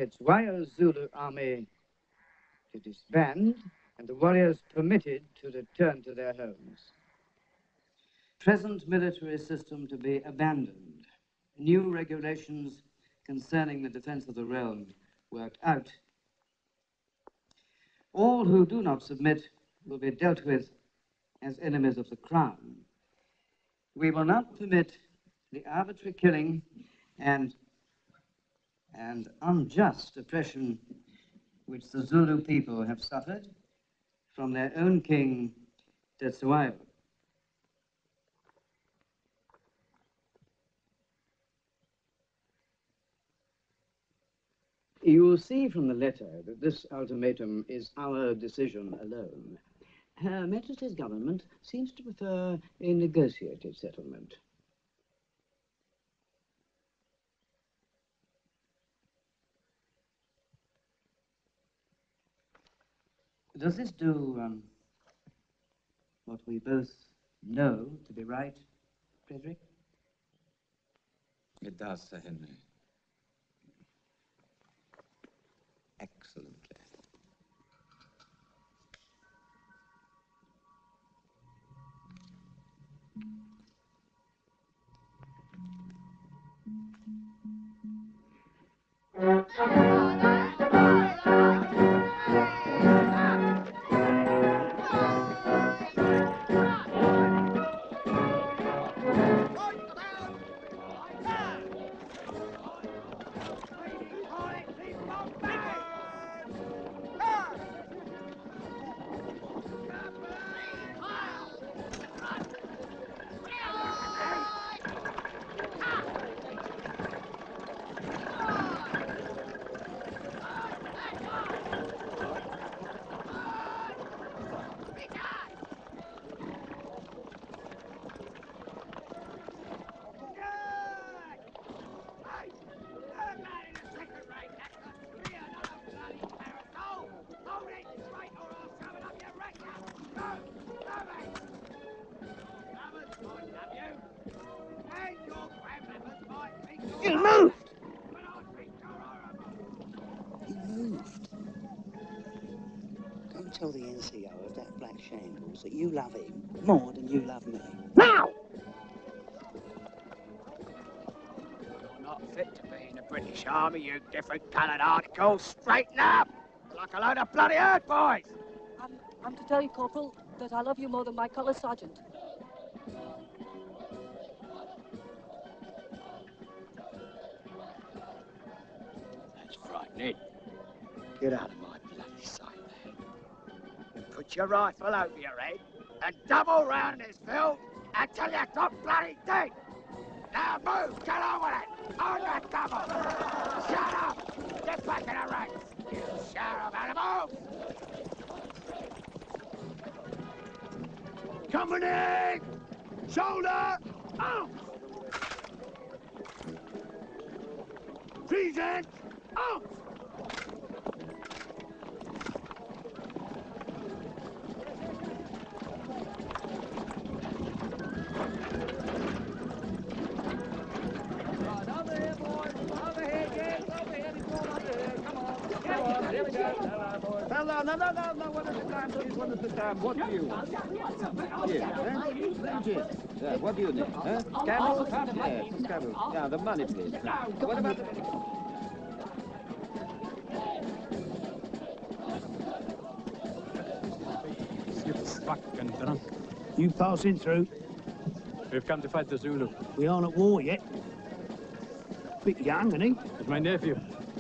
Cetshwayo's Zulu army to disband and the warriors permitted to return to their homes. Present military system to be abandoned. New regulations concerning the defense of the realm worked out. All who do not submit will be dealt with as enemies of the crown. We will not permit the arbitrary killing and and unjust oppression which the Zulu people have suffered from their own king, Tetsuaiva. You will see from the letter that this ultimatum is our decision alone. Her Majesty's government seems to prefer a negotiated settlement. Does this do what we both know to be right, Frederick? It does, Sir Henry. Excellently. You moved! He moved. Go and tell the NCO of that black shambles that you love him more than you love me. Now! You're not fit to be in the British Army, you different coloured articles. Straighten up! You're like a load of bloody herd boys! I'm to tell you, Corporal, that I love you more than my colour sergeant. That's frightening. Get out of my bloody sight there. And put your rifle over your head and double round this field until you drop bloody dead. Now move, get on with it! On the double! Shut up! Get back in the ranks! You share of animals! Coming in! Shoulder! Out! Present! Out! No, one at a time, please, one at a time. What do you want? Yes, legit. What do you need? Scandal? Yes, scandal. Yeah, the money, please. What about the... You fucking drunk. You passing through? We've come to fight the Zulu. We aren't at war yet. Bit young, isn't he? It's my nephew.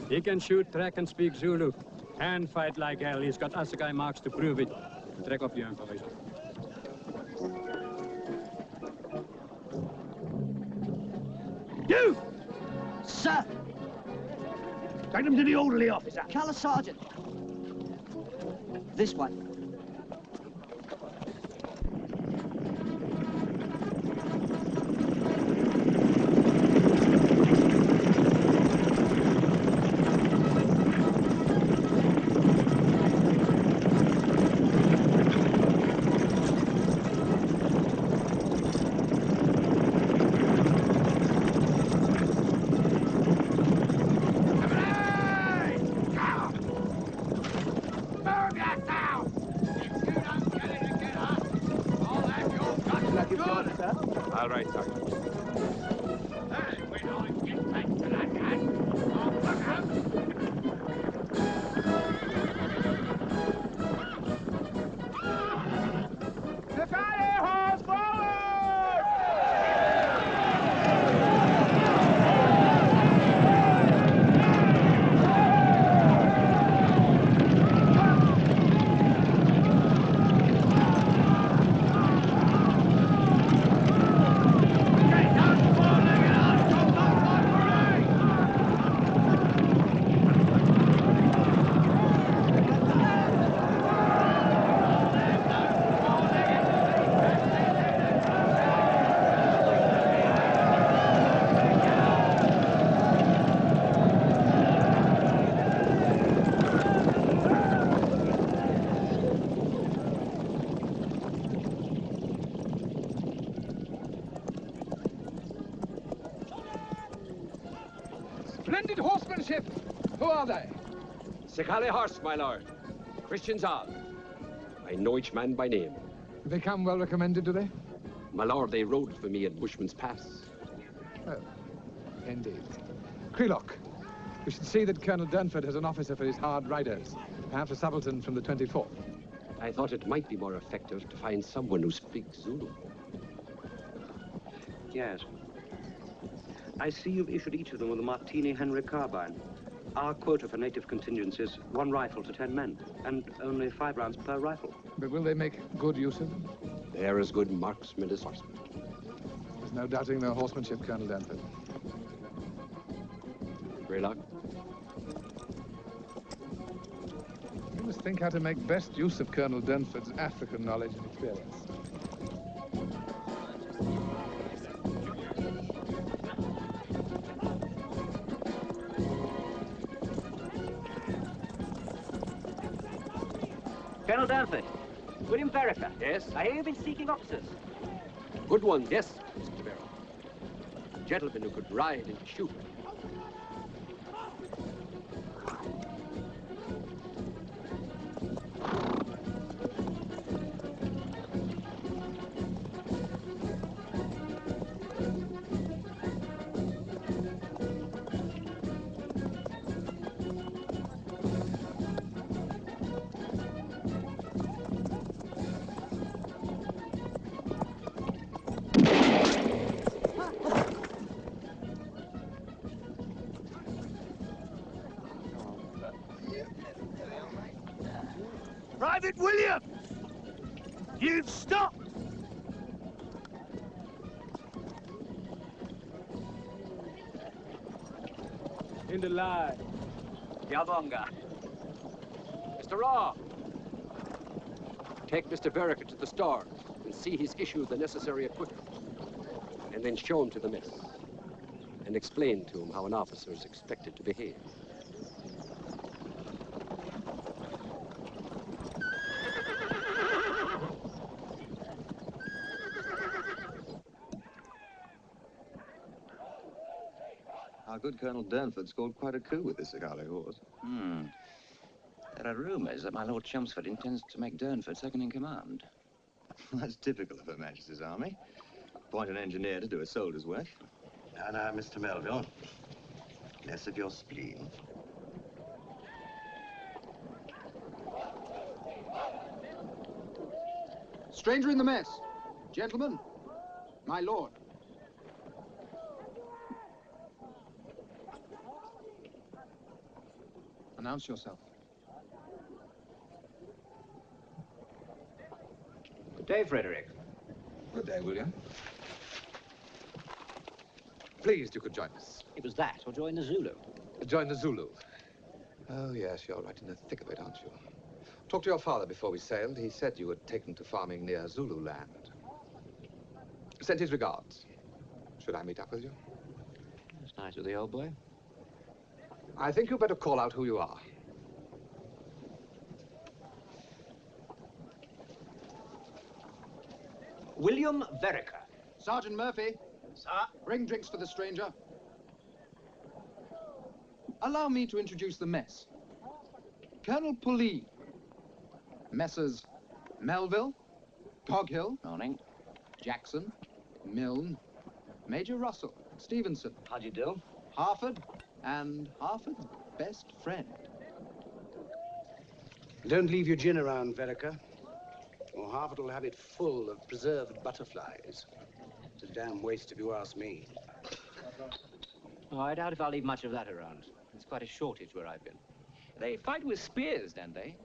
He can shoot, track, and speak Zulu. And fight like hell. He's got assegai marks to prove it. Trek op je information. You! Sir! Take them to the orderly officer. Colour sergeant. This one. All right, Sergeant. Hey, we don't get back to that guy. Oh, look out! The fire horse forward! Secale horse, my lord. Christians all. I know each man by name. They come well recommended, do they? My lord, they rode for me at Bushman's Pass. Oh, indeed. Crelock, we should see that Colonel Durnford has an officer for his hard riders. Perhaps a subaltern from the 24th. I thought it might be more effective to find someone who speaks Zulu. Yes. I see you've issued each of them with a Martini Henry carbine. Our quota for native contingents is 1 rifle to 10 men, and only 5 rounds per rifle. But will they make good use of them? They're as good marksmen as horsemen. There's no doubting their horsemanship, Colonel Durnford. Greylock? You must think how to make best use of Colonel Durnford's African knowledge and experience. Colonel Durnford, William Vereker. Yes? I hear you've been seeking officers. Good ones, yes, Mr. Barrow. Gentlemen who could ride and shoot. Private William! You've stopped! In the line. Yabonga. Mr. Raw! Take Mr. Vereker to the store and see he's issued the necessary equipment. And then show him to the mess. And explain to him how an officer is expected to behave. Our good Colonel Durnford scored quite a coup with this Secale horse. There are rumors that my Lord Chelmsford intends to make Durnford second in command. That's typical of Her Majesty's army. Appoint an engineer to do a soldier's work. Now, Mr. Melville. Less of your spleen. Stranger in the mess. Gentlemen, my lord. Announce yourself. Good day, Frederick. Good day, William. Pleased you could join us. It was that, or join the Zulu. Join the Zulu. Oh, yes, you're right in the thick of it, aren't you? Talked to your father before we sailed. He said you had taken to farming near Zulu land. Sent his regards. Should I meet up with you? That's nice of the old boy. I think you better call out who you are. William Vereker. Sergeant Murphy. Sir? Bring drinks for the stranger. Allow me to introduce the mess. Colonel Pauline. Messrs. Melville. Coghill. Morning. Jackson. Milne. Major Russell. Stevenson. How do you do? Harford. And Harford's best friend. Don't leave your gin around, Vereker, or Harford will have it full of preserved butterflies. It's a damn waste if you ask me. Oh, I doubt if I'll leave much of that around. It's quite a shortage where I've been. They fight with spears, don't they?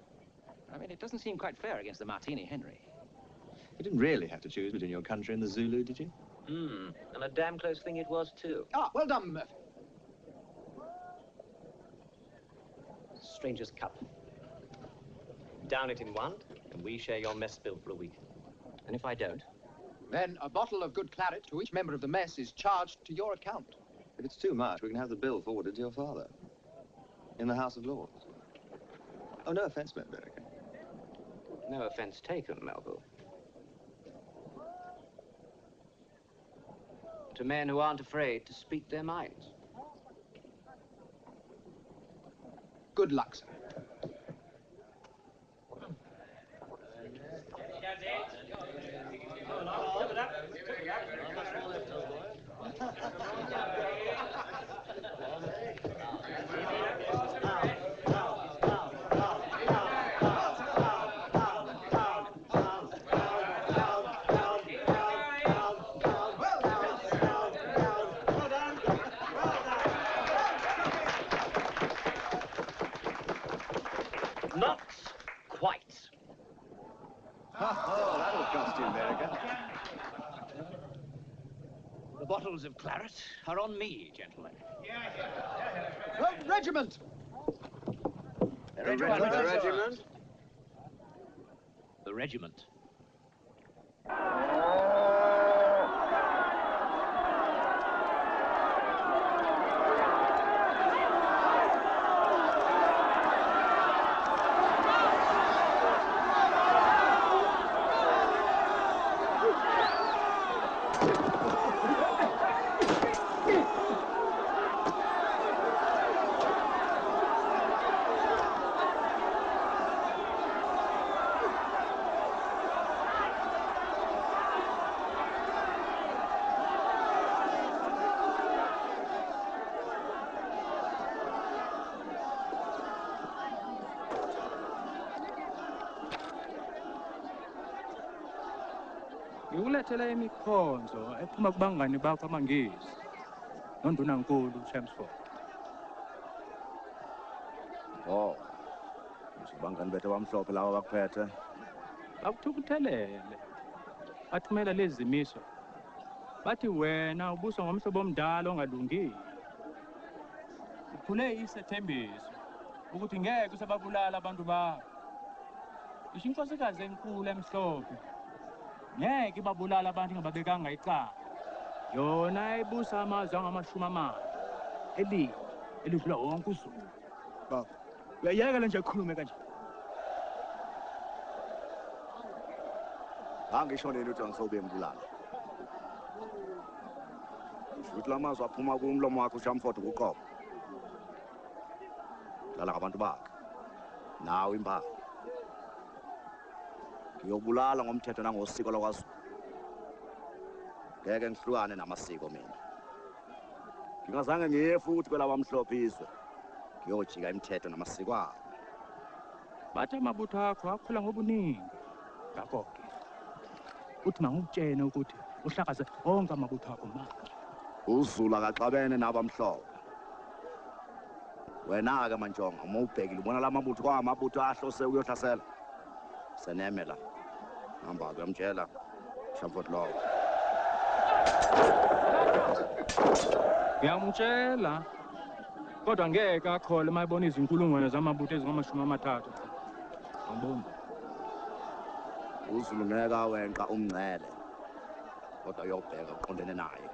I mean, it doesn't seem quite fair against the Martini Henry. You didn't really have to choose between your country and the Zulu, did you? And a damn close thing it was, too. Ah, well done, Murphy. Stranger's cup. Down it in one, and we share your mess bill for a week. And if I don't? Then a bottle of good claret to each member of the mess is charged to your account. If it's too much, we can have the bill forwarded to your father. In the House of Lords. Oh, no offense, Mr. Vereker. No offense taken, Melville. To men who aren't afraid to speak their minds. Good luck, sir. Not quite. Oh, that'll cost you, America. The bottles of claret are on me, gentlemen. Regiment! The regiment. The regiment. The regiment. Ngikulethela imikhonzo ephuma kubangani bakho amangisi. Nondunankulu Chelmsford. Oh. Bangani bethu bamhlophe laba bakuphethe. Bakuthukuthelele. Bathumela lezi zimiso. Bathi wena ubuswa ngomhlobo omdala ongalungile. Ukhule isethembiso ukuthi ngeke usababulala abantu bakho. Isho inkosikazi enkulu emhlophe. Ngeke ibabulala abantu ngababekanga icala. Yona ibusa amazwe angamashumi amane. Elidlula wonke uZulu. Baba, uyayeka nje ukukhuluma kanje. Angisho nini ukuthi angisobe mbulala. Futhi lamazwi aphuma kumlomo wakhe uShamford ukuqoba. Dlala ngabantu bakhe. Nawe imba. Ngiyobulala ngomthetho nangosiko lokwaZulu. Ngeke ngihlukane namasiko mina. Ngingazange ngiye futhi kwelaba mhlophe izwe. Ngiyojika imithetho namasiko abo. Bathi amabutho akho akhula ngobuningi. Ngakho-ke uthi mangikutshene ukuthi uhlakaze onke amabutho akho manje. uZulu akaxabene nabamhlophe. Wena-ke Mantsonga, uma ubhekile ubona la mabutho kwamabutho ahlose ukuyohlasela. Seneme la. Hamba kuyamtshela Shamford Law. Ngiyamtshela. Kodwa ngeke akhole mayibona izinkulungwane zamabutho ezingamashumi amathathu. Angiboni. uZulu ngeke awenqa umngcele. Kodwa uyobheka uqondene naye.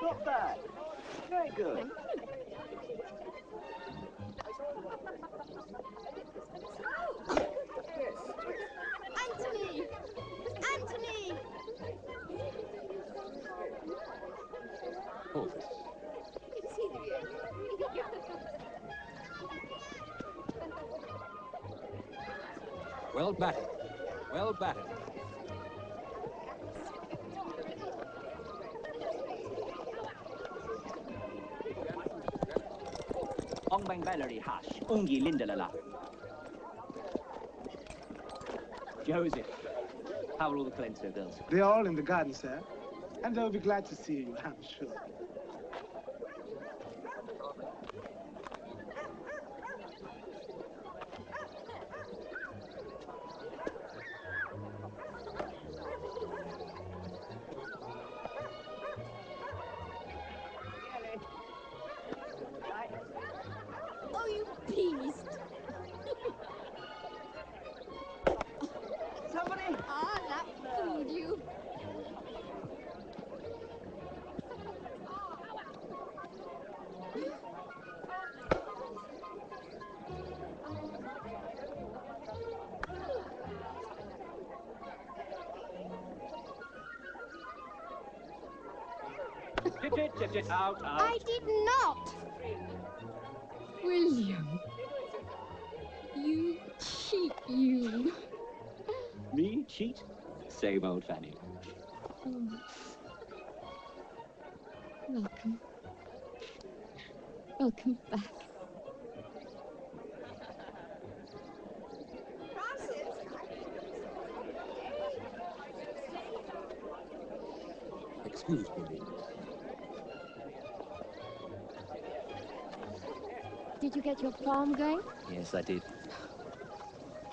Not bad. Very good. Anthony! Anthony! Oh. Well batted. Well batted. Ong bang Valerie hash. Ungi lindalala. Joseph, how are all the Colenso girls? They're all in the garden, sir. And they'll be glad to see you, I'm sure. Oh, you beast! Somebody? Ah, that fooled you. Tip it, out. I did not! William. You cheat, you. cheat. Same old Fanny. Oh. Welcome. Welcome back. Excuse me, ladies. Did you get your farm going? Yes, I did.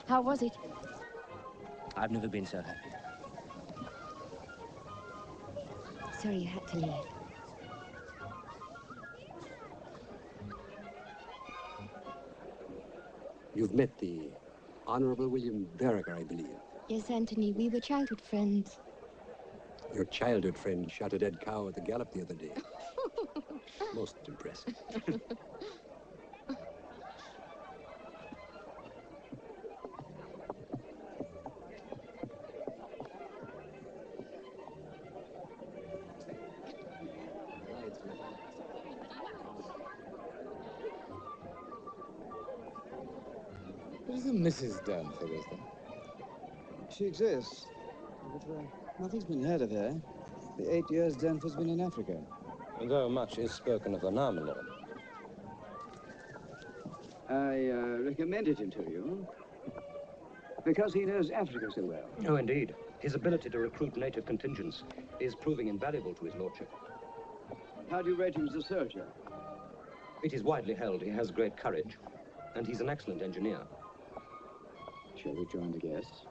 How was it? I've never been so happy. Sorry you had to leave. You've met the Honorable William Vereker, I believe. Yes, Anthony, we were childhood friends. Your childhood friend shot a dead cow at the gallop the other day. Most impressive. There's a Mrs. Durnford, is there? She exists, but nothing's been heard of her. The 8 years Durnford's been in Africa. Though much is spoken of her now, my lord. I recommended him to you because he knows Africa so well. Oh, indeed. His ability to recruit native contingents is proving invaluable to his lordship. How do you rate him as a soldier? It is widely held he has great courage, and he's an excellent engineer. Shall we join the guests?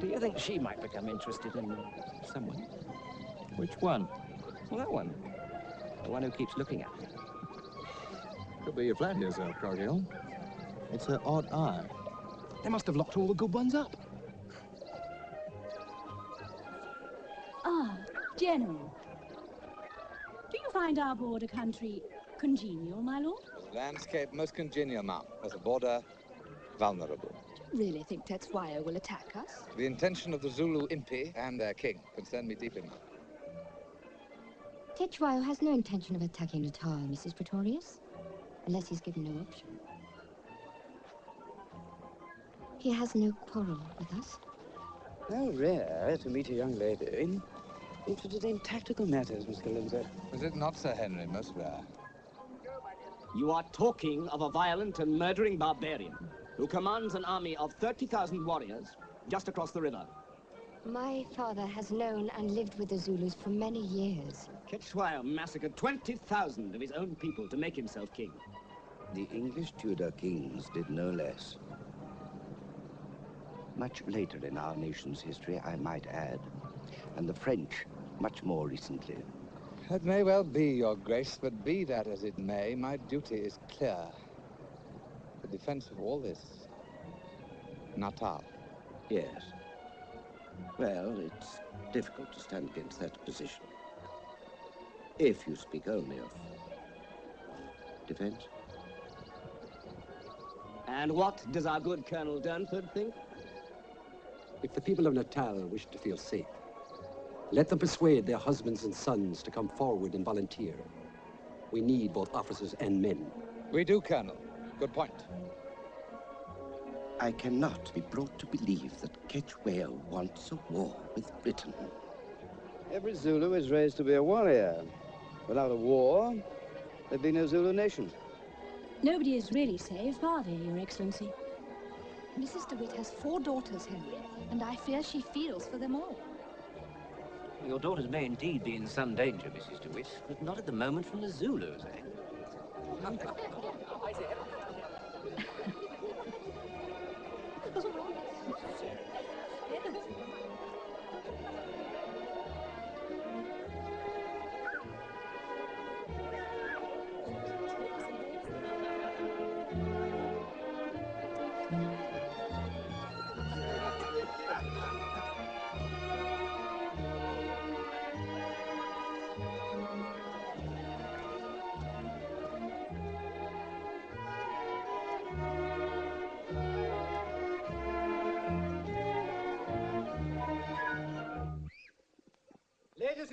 Do you think she might become interested in someone? Which one? Well, that one. The one who keeps looking at me. Could be you flatter yourself, Crockill. It's her odd eye. They must have locked all the good ones up. Ah, General. Do you find our border country congenial, my lord? Landscape most congenial, ma'am. As a border, vulnerable. Do you really think Tetzwayo will attack us? The intention of the Zulu impi and their king concern me deeply, ma'am. Tetzwayo has no intention of attacking Natal, Mrs. Pretorius, unless he's given no option. He has no quarrel with us. How rare to meet a young lady interested in tactical matters, Mr. Lindsay. Was it not, Sir Henry, most rare? You are talking of a violent and murdering barbarian who commands an army of 30,000 warriors just across the river. My father has known and lived with the Zulus for many years. Tetzwayo massacred 20,000 of his own people to make himself king. The English Tudor kings did no less. Much later in our nation's history, I might add, and the French much more recently. That may well be, Your Grace, but be that as it may, my duty is clear. The defense of all this. Natal. Yes. Well, it's difficult to stand against that position. If you speak only of defense. And what does our good Colonel Durnford think? If the people of Natal wish to feel safe, let them persuade their husbands and sons to come forward and volunteer. We need both officers and men. We do, Colonel. Good point. I cannot be brought to believe that Tetzwayo wants a war with Britain. Every Zulu is raised to be a warrior. Without a war, there'd be no Zulu nation. Nobody is really safe, are they, Your Excellency? Mrs. DeWitt has 4 daughters, Henry, and I fear she feels for them all. Your daughters may indeed be in some danger, Mrs. DeWitt, but not at the moment from the Zulus, eh?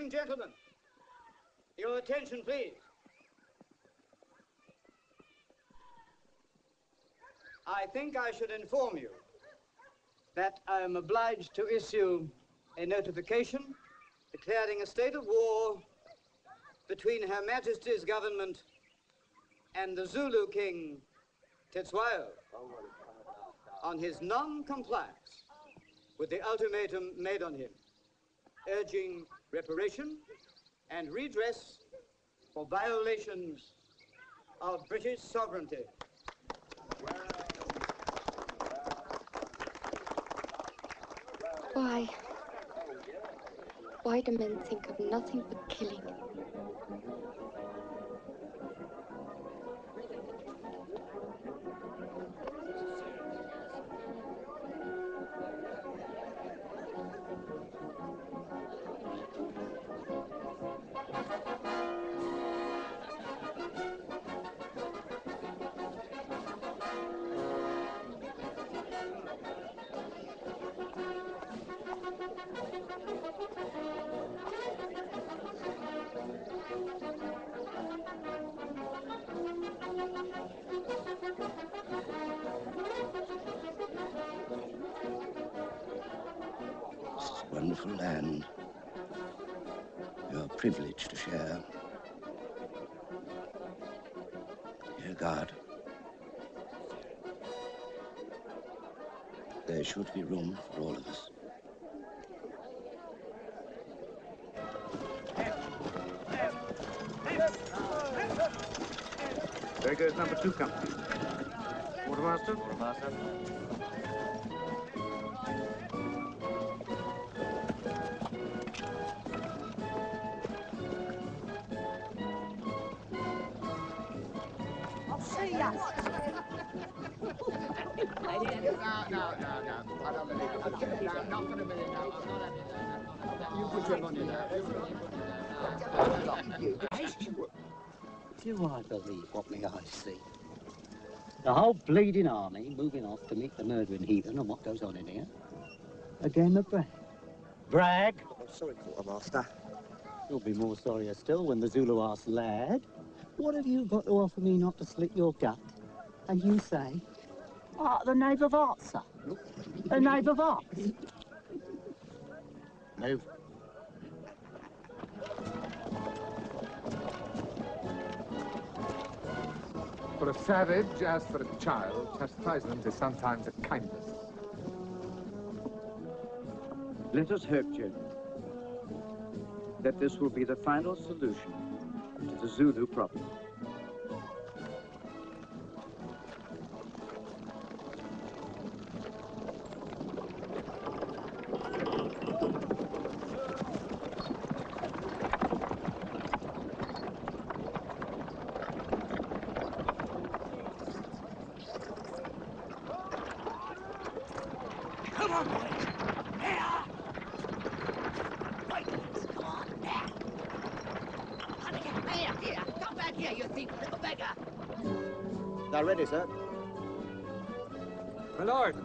and gentlemen, your attention, please. I think I should inform you that I am obliged to issue a notification declaring a state of war between Her Majesty's government and the Zulu King, Tittless, on his non-compliance with the ultimatum made on him, urging reparation and redress for violations of British sovereignty. Why do men think of nothing but killing? Wonderful land. You're privileged to share. Dear God, there should be room for all of us. There goes number 2 company. Quartermaster? Quartermaster. See ya. No. I don't believe it. No, not for a minute now. I'm not having that. You put your money down. Do I believe what my eyes see? The whole bleeding army moving off to meet the murdering heathen and what goes on in here? A game of brag. Brag? I'm sorry, Quartermaster. You'll be more sorrier still when the Zulu asks, lad, what have you got to offer me not to slit your gut? And you say, the knave of hearts, sir. The knave of hearts. Move. For a savage, as for a child, chastisement is sometimes a kindness. Let us hope, gentlemen, that this will be the final solution to the Zulu problem. Come on, boys. Here. Wait. Come on, now. Here. Come back here, you thief little beggar. They're ready, sir. My lord,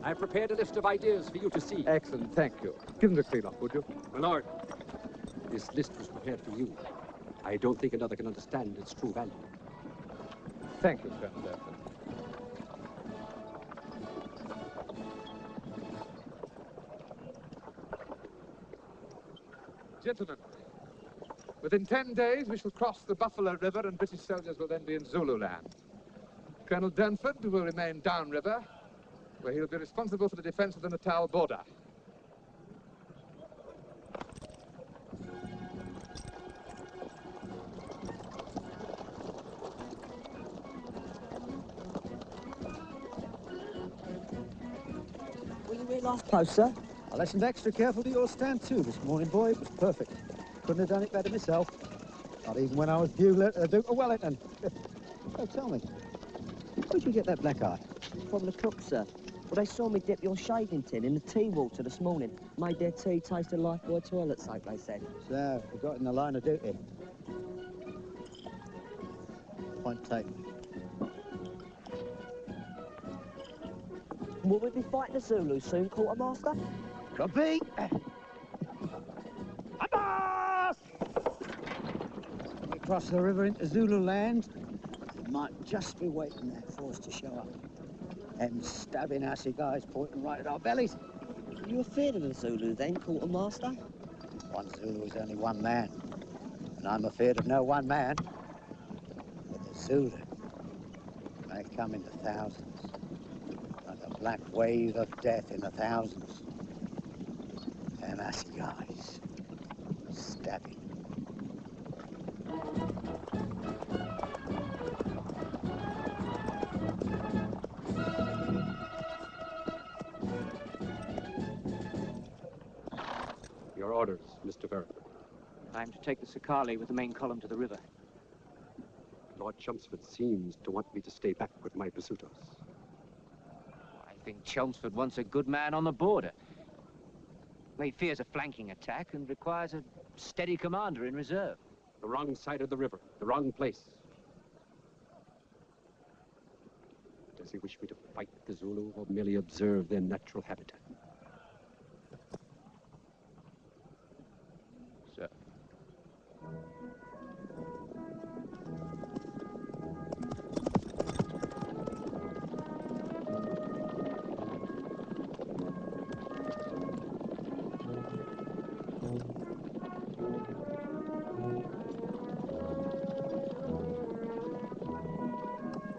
I've prepared a list of ideas for you to see. Excellent, thank you. Give them the clean up, would you? My lord, this list was prepared for you. I don't think another can understand its true value. Thank you, Colonel Durford. Gentlemen, within 10 days we shall cross the Buffalo River and British soldiers will then be in Zululand. Colonel Dunford will remain downriver, where he'll be responsible for the defense of the Natál border. Were you here last post, sir? I listened extra careful to your stand too this morning, boy. It was perfect. Couldn't have done it better myself. Not even when I was bugler at the Duke of Wellington. So tell me, where'd you get that black eye? From the cook, sir. Well, they saw me dip your shaving tin in the tea water this morning. Made their tea taste of lifebuoy toilet soap, they said. So, we got in the line of duty. Point taken. Will we be fighting the Zulus soon, Quartermaster? Could be. cross the river into Zulu land. They might just be waiting there for us to show up. Them stabbing assegais pointing right at our bellies. Are you afraid of the Zulu then, quartermaster? One Zulu is only one man. And I'm afraid of no one man. But the Zulu, they come in the thousands. Like a black wave of death in the thousands. Them assegais stabbing. Your orders, Mr. Verrick. I'm to take the Sakali with the main column to the river. Lord Chelmsford seems to want me to stay back with my pursuitors. I think Chelmsford wants a good man on the border. He fears a flanking attack and requires a steady commander in reserve. The wrong side of the river, the wrong place. Does he wish me to fight the Zulu or merely observe their natural habitat? Sir.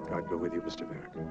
God go with you, Mr. Verrick.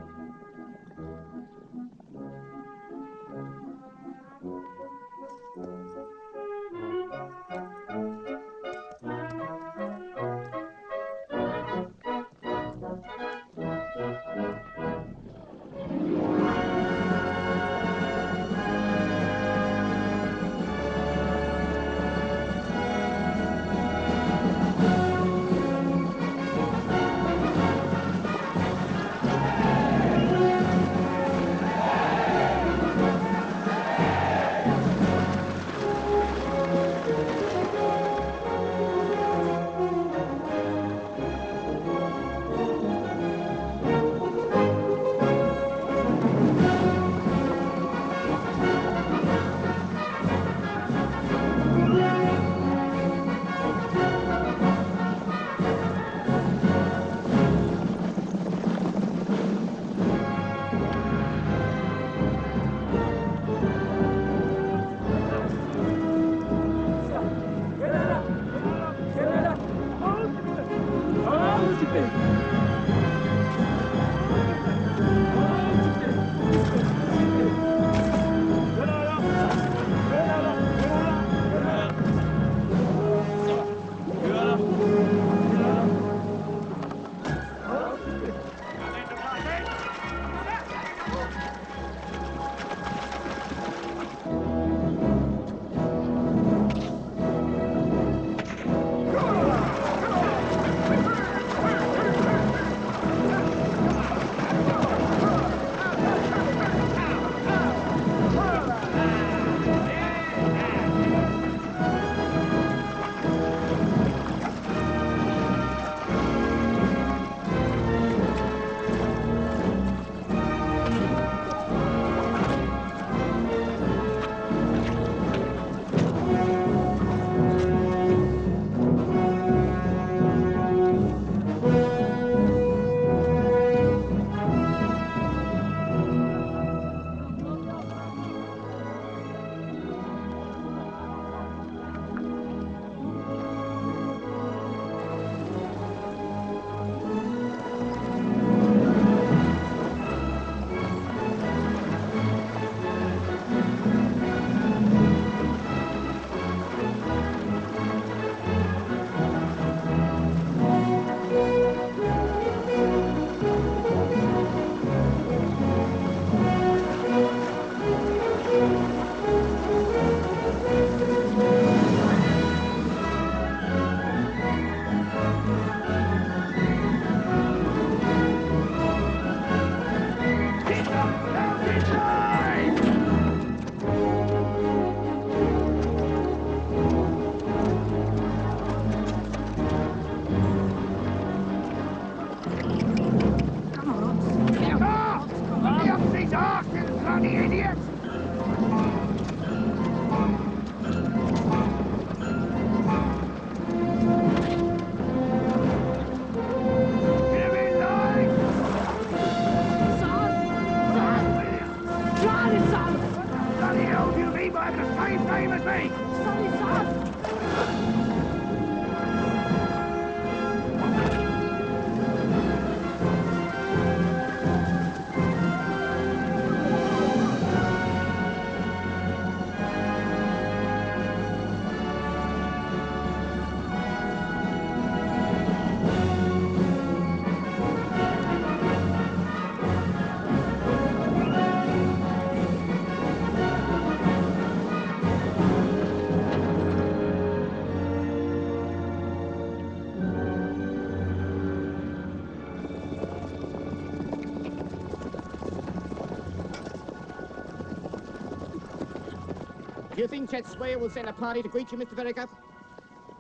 Do you think Chet Swayer will send a party to greet you, Mr. Verica?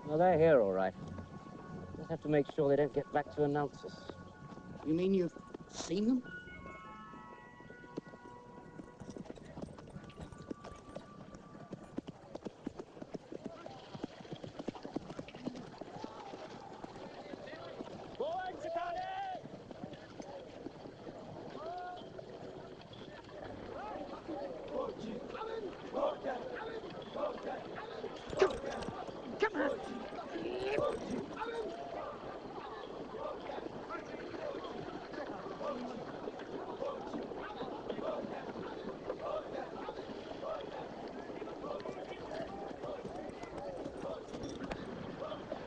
Well, they're here, all right. Just have to make sure they don't get back to announce us. You mean you've seen them?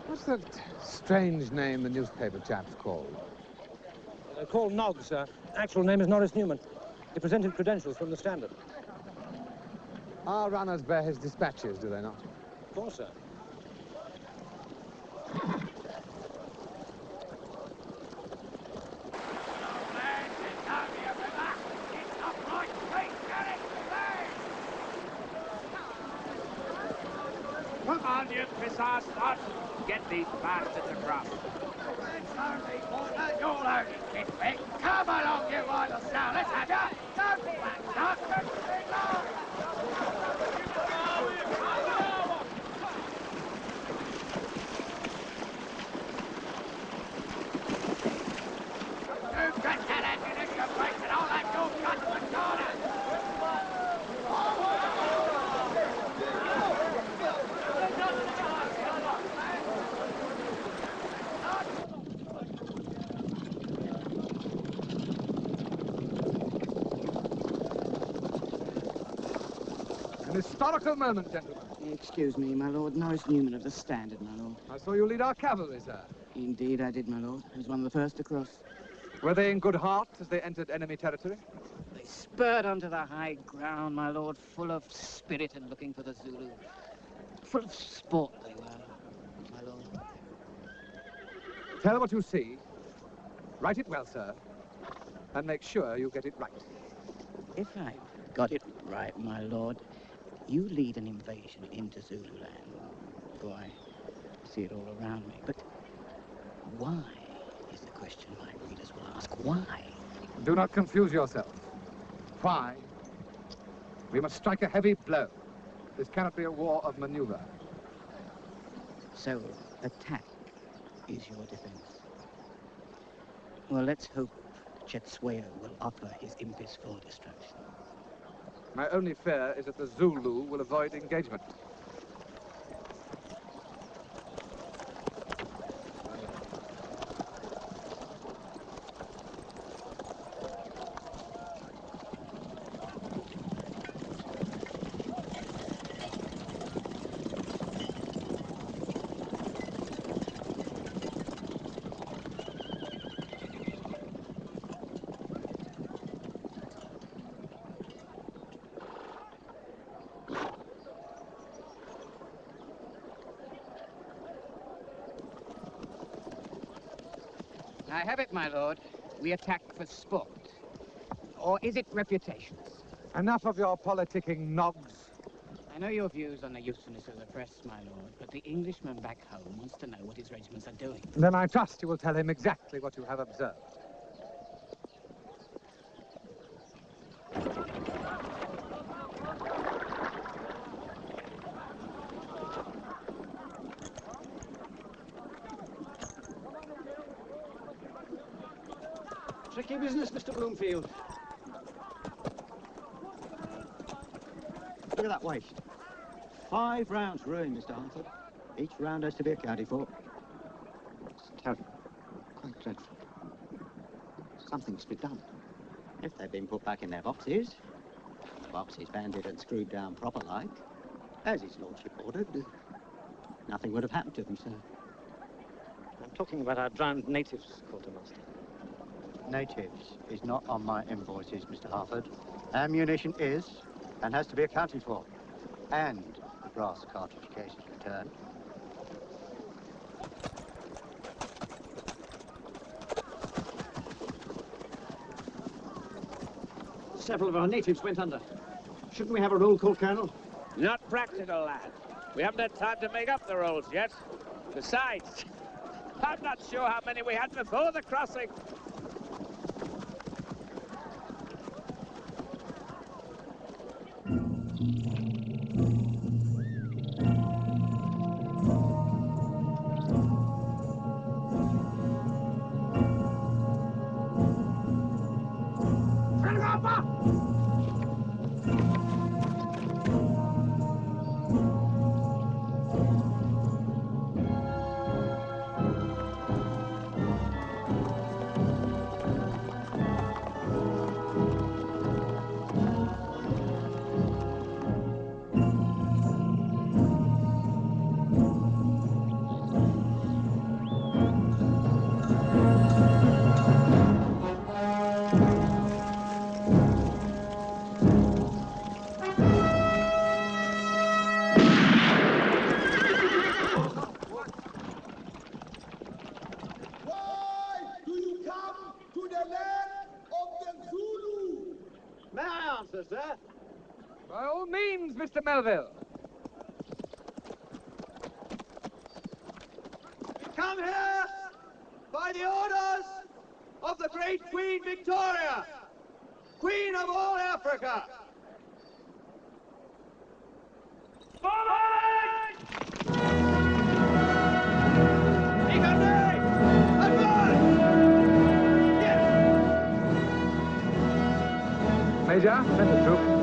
What's that strange name the newspaper chap's called? They're called Noggs, sir. Actual name is Norris Newman. He presented credentials from the Standard. Our runners bear his dispatches, do they not? Of course, sir. Come on, you piss-ass sluts. Get these bastards across. You're only kid quick. Come along, you idle sow. Let's have ya. Don't wax up. You got that ammunition breaks and I'll have your guts in the corner. An historical moment, gentlemen. Excuse me, my lord. Norris Newman of the Standard, my lord. I saw you lead our cavalry, sir. Indeed, I did, my lord. I was one of the first to cross. Were they in good heart as they entered enemy territory? They spurred onto the high ground, my lord, full of spirit and looking for the Zulu. Full of sport they were, my lord. Tell what you see. Write it well, sir. And make sure you get it right. If I got it right, my lord, you lead an invasion into Zululand. Oh, I see it all around me. But why is the question my readers will ask. Why? Do not confuse yourself. Why? We must strike a heavy blow. This cannot be a war of maneuver. So, attack is your defense. Well, let's hope Chet Swayer will offer his impis for destruction. My only fear is that the Zulu will avoid engagement. I have it, my lord. We attack for sport. Or is it reputations? Enough of your politicking, Noggs. I know your views on the usefulness of the press, my lord, but the Englishman back home wants to know what his regiments are doing. Then I trust you will tell him exactly what you have observed. Tricky business, Mr. Bloomfield. Look at that waste. 5 rounds ruined, Mr. Harford. Each round has to be accounted for. It's terrible. Quite dreadful. Something must be done. If they'd been put back in their boxes, the boxes banded and screwed down proper like, as his lordship ordered, nothing would have happened to them, sir. I'm talking about our drowned natives, quartermaster. Natives is not on my invoices, Mr. Harford. Ammunition is and has to be accounted for. And the brass cartridge case is returned. Several of our natives went under. Shouldn't we have a roll call, Colonel? Not practical, lad. We haven't had time to make up the rules yet. Besides, I'm not sure how many we had before the crossing. Sir? By all means, Mr. Melville. Come here by the orders of the great Queen Victoria, Queen of all Africa. Major, send the troop.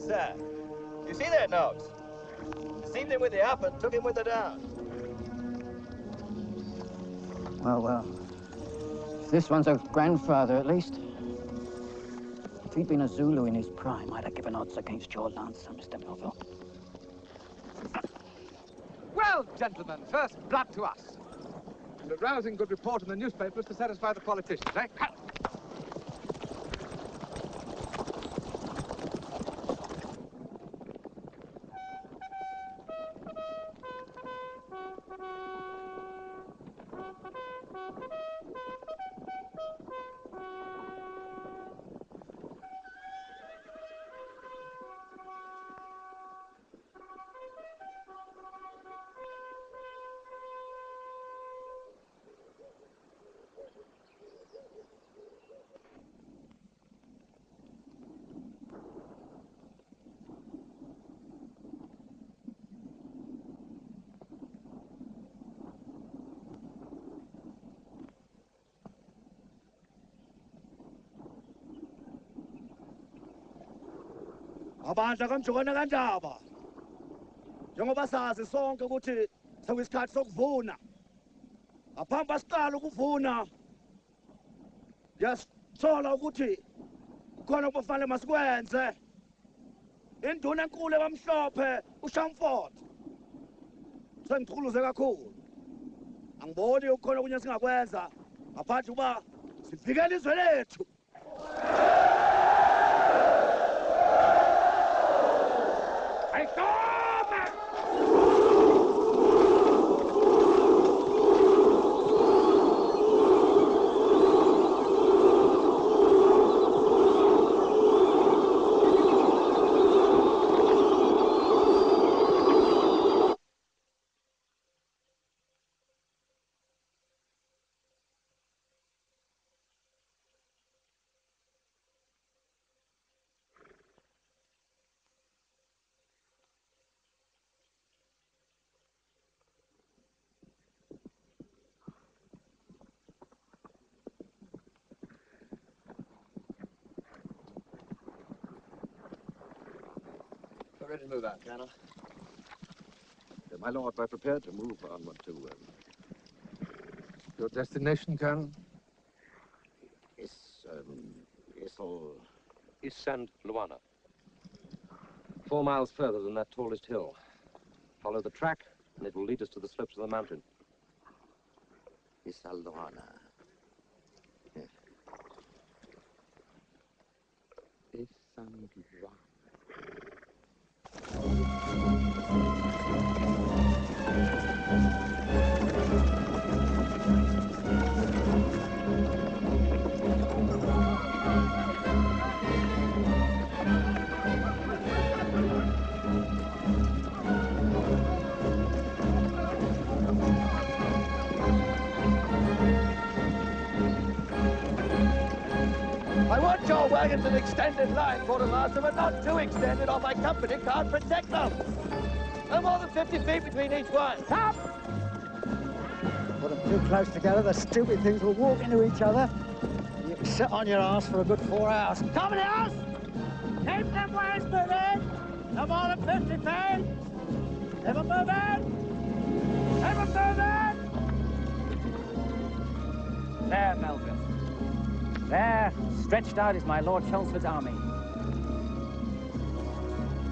Sir, you see that note? Seemed him with the up and took him with the down. Well, well. If this one's a grandfather, at least. If he'd been a Zulu in his prime, I'd have given odds against your lancer, Mr. Melville. Well, gentlemen, first blood to us. And a rousing good report in the newspapers to satisfy the politicians, eh? Abandla kamjona kanjaba. Njengoba sazi sonke ukuthi sekuyisikhathi sokuvuna. Ngaphambi basiqala ukuvuna. Yasithola ukuthi khona kufanele masikwenze. Induna enkulu ebamhlophe uShamford. Sengichuluze kakhulu. Angiboni ukukhona okunye singakwenza ngaphandle kuba sivikele izwe lethu. Ready to move out, Colonel. My lord, we're prepared to move onward to your destination, Colonel? Isand Luana. 4 miles further than that tallest hill. Follow the track, and it will lead us to the slopes of the mountain. Isand Luana. Isand Luana. I want your wagons an extended line, quartermaster, but not too extended, or my company can't protect them. No more than 50 feet between each one. Stop! Put them too close together, the stupid things will walk into each other. You can sit on your ass for a good 4 hours. Coming house! Keep them wagons moving! No more than 50 feet! Never moving! Never moving! There, Melville. There, stretched out, is my Lord Chelmsford's army.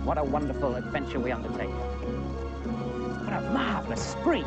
What a wonderful adventure we undertake. What a marvelous spree.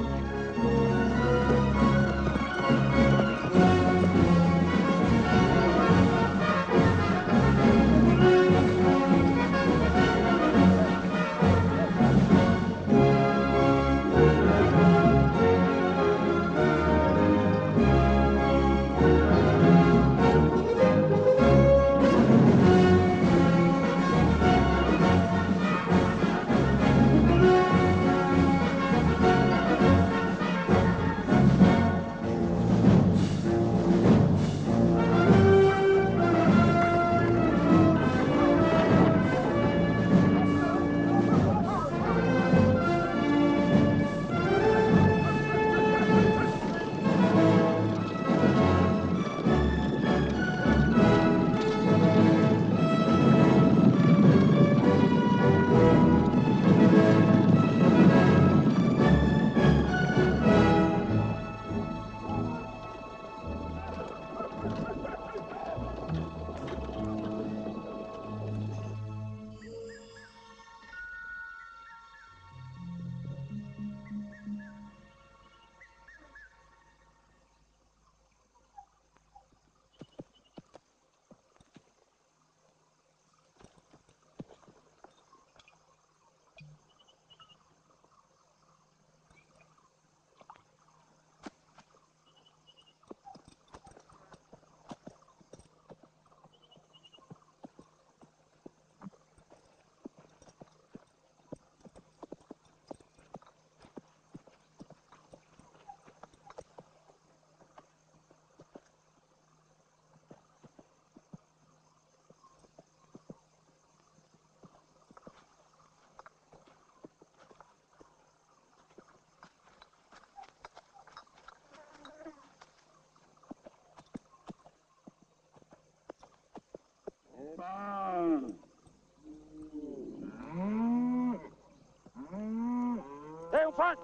Hey, in front!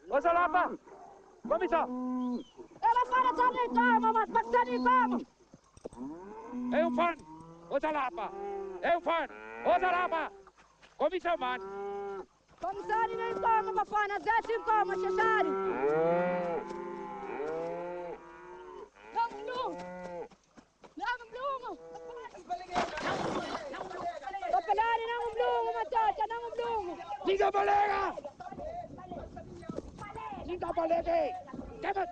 What's the lapa? Come here! Ela fala de dama, mas passa de dama! fan! Otalapa! Fan! Otalapa! Cominciamo, man! Commissari nel coma, Bafana, zet in coma, Shashari! Lang bloem! Lang bloemen! Papalari, lang bloemen, Matata, lang bloemen! Liga Balega! Liga Balegi! Kevin!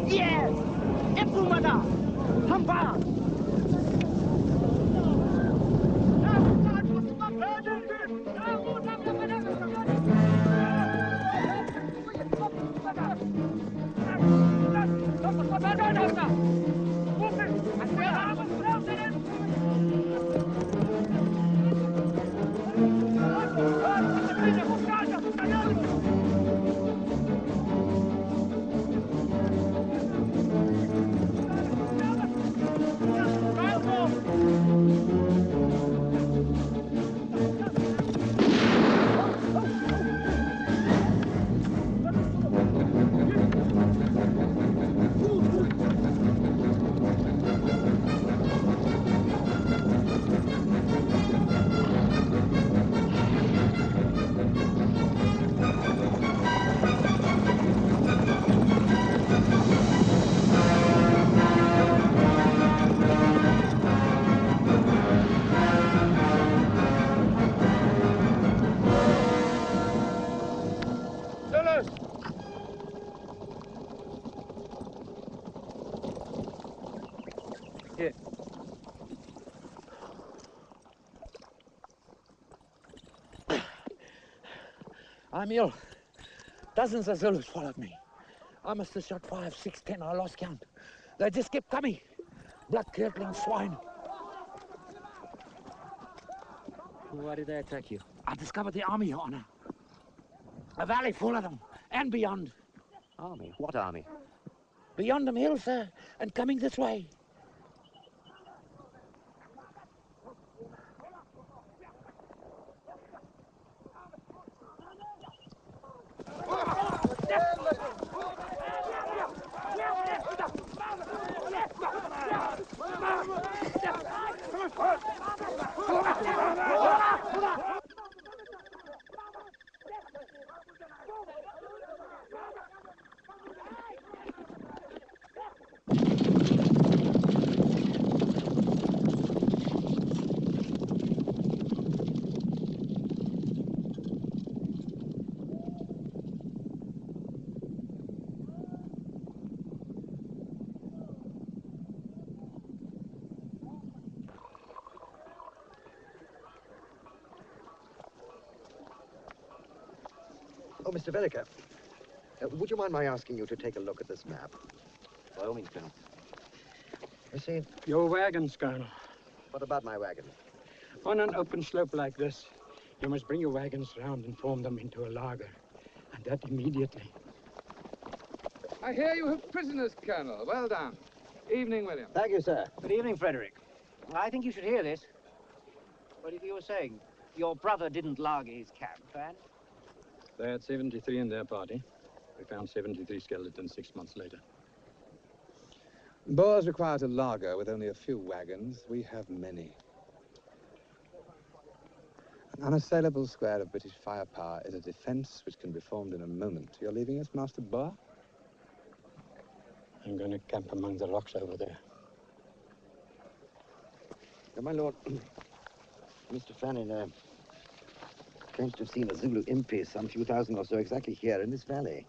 Yes! Epumana! Hampa! Here. I'm ill. Dozens of Zulus followed me. I must have shot 5, 6, 10. I lost count. They just kept coming. Blood-curdling swine. Why did they attack you? I discovered the army, Your Honor. A valley full of them, and beyond. Army? What army? Beyond them hills, sir, and coming this way. Oh, Mr. Velica, would you mind my asking you to take a look at this map? By all means, Colonel. You see... Your wagons, Colonel. What about my wagon? On an open slope like this, you must bring your wagons round and form them into a laager. And that immediately. I hear you have prisoners, Colonel. Well done. Evening, William. Thank you, sir. Good evening, Frederick. I think you should hear this. What you were saying? Your brother didn't laager his camp, and? They had 73 in their party. We found 73 skeletons 6 months later. Boers require to laager with only a few wagons. We have many. An unassailable square of British firepower is a defense which can be formed in a moment. You're leaving us, Master Boer? I'm going to camp among the rocks over there. My lord, Mr. Fannin, claims to have seen a Zulu impi some few thousand or so exactly here in this valley.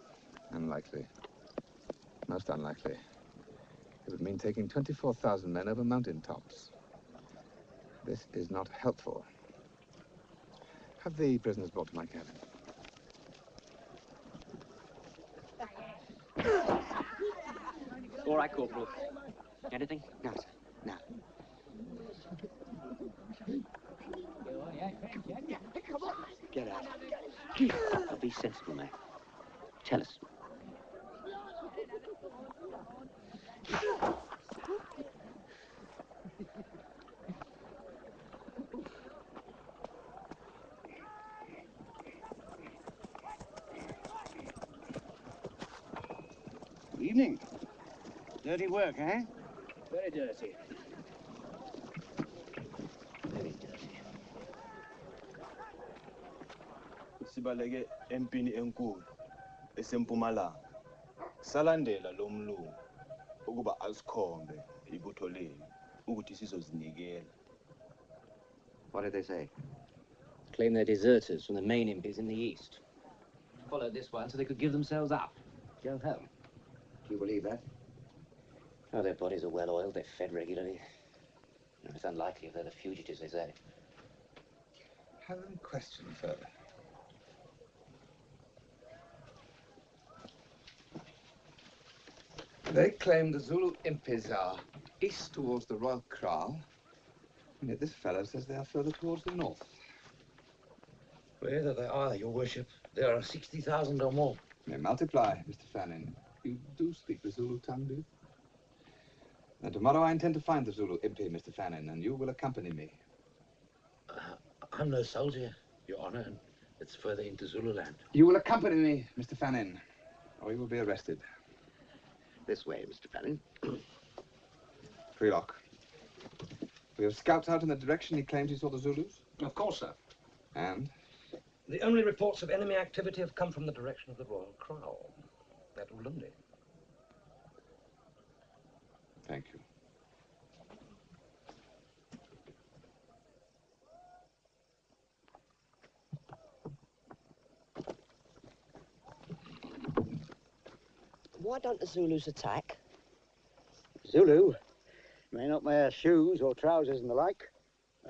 Unlikely. Most unlikely. It would mean taking 24,000 men over mountain tops. This is not helpful. Have the prisoners brought to my cabin. All right, Corporal. Anything? No, sir. No. Get out. Now be sensible, mate. Tell us. Good evening. Dirty work, eh? Very dirty. Very dirty. Sibaleke empini enkulu esempumalanga. Salandela lo mlungu ukuba asikhombe ibutho lethu ukuthi sizozinikela. What did they say? Claim they're deserters from the main impis in the east. Followed this one so they could give themselves up. Go home. Do you believe that? Oh, their bodies are well oiled, they're fed regularly. No, it's unlikely if they're the fugitives, they say. Have them questioned further. They claim the Zulu impis are east towards the Royal Kraal, and yet this fellow says they are further towards the north. Wherever they are, your worship, there are 60,000 or more. May multiply, Mr. Fannin. You do speak the Zulu tongue, do you? Now, tomorrow I intend to find the Zulu impi, Mr. Fannin, and you will accompany me. I'm no soldier, Your Honor, and it's further into Zululand. You will accompany me, Mr. Fannin, or you will be arrested. This way, Mr. Fannin. Freelock. We have scouts out in the direction he claims he saw the Zulus? Of course, sir. And? The only reports of enemy activity have come from the direction of the Royal Kraal, at Ulundi. Thank you. Why don't the Zulus attack? Zulu may not wear shoes or trousers and the like.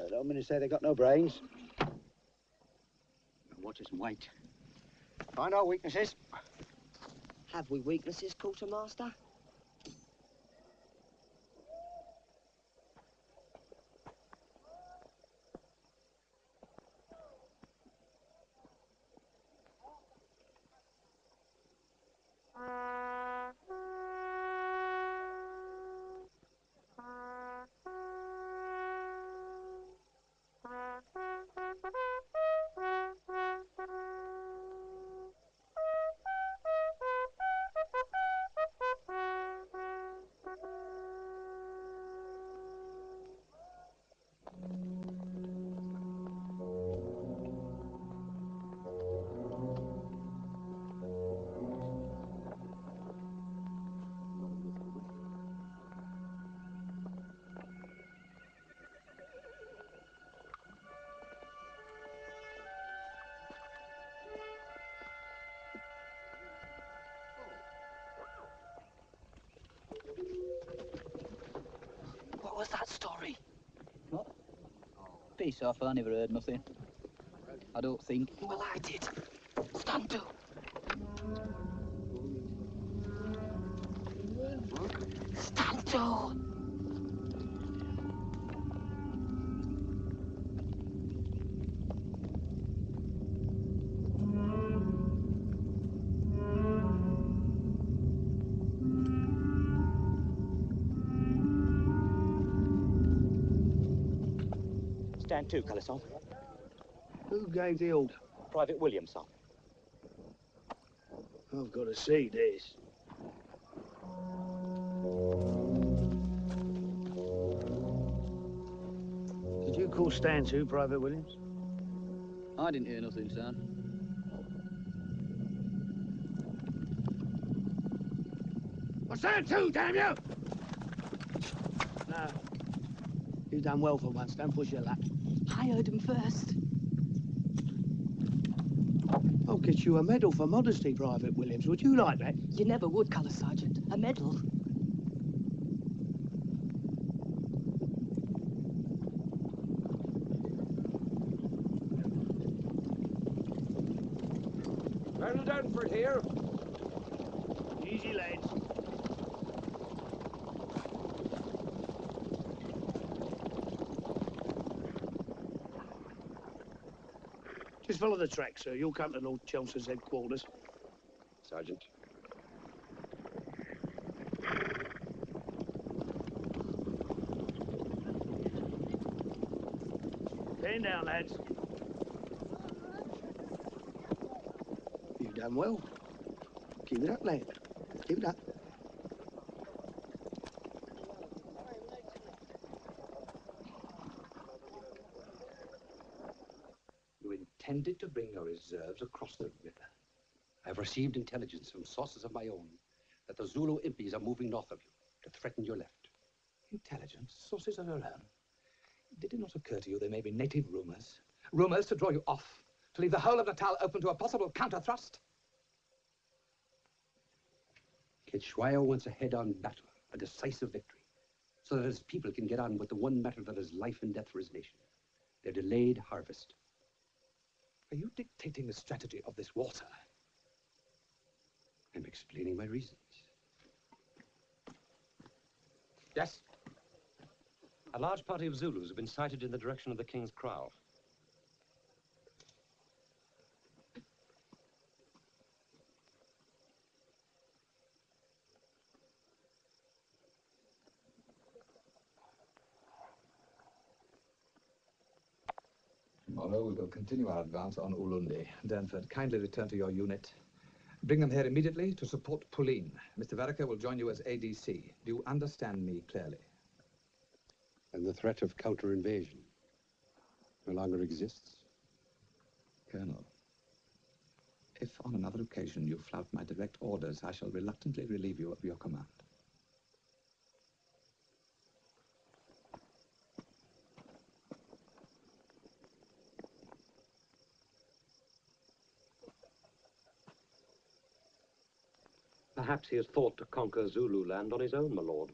Don't mean to say they got no brains. Watch us and wait. Find our weaknesses. Have we weaknesses, Quartermaster? What was that story? What? Peace off, I never heard nothing. I don't think. Well, I did. Stand to. Stand to. Stand to, Callison. Who gave the order? Private Williamson. I've got to see this. Did you call stand to, Private Williams? I didn't hear nothing, son. Well, stand to, damn you! No. You've done well for once. Don't push your luck. I heard him first. I'll get you a medal for modesty, Private Williams. Would you like that? You never would, Colour Sergeant. A medal. Colonel Dunford here. Easy, lads. Just follow the track, sir. You'll come to Lord Chelmsford's headquarters. Sergeant. Stand down, lads. You've done well. Keep it up, lad. Keep it up. You intended to bring your reserves across the river. I have received intelligence from sources of my own that the Zulu impis are moving north of you to threaten your left. Intelligence? Sources of your own? Did it not occur to you there may be native rumors? Rumors to draw you off, to leave the whole of Natal open to a possible counter-thrust? Kitshwaya wants a head-on battle, a decisive victory, so that his people can get on with the one matter that is life and death for his nation, their delayed harvest. Are you dictating the strategy of this war, sir? I'm explaining my reasons. Yes? A large party of Zulus have been sighted in the direction of the King's Kraal. Tomorrow we will continue our advance on Ulundi. Durnford, kindly return to your unit. Bring them here immediately to support Pauline. Mr. Verica will join you as ADC. Do you understand me clearly? And the threat of counter-invasion no longer exists? Colonel, if on another occasion you flout my direct orders, I shall reluctantly relieve you of your command. Perhaps he has thought to conquer Zululand on his own, my lord.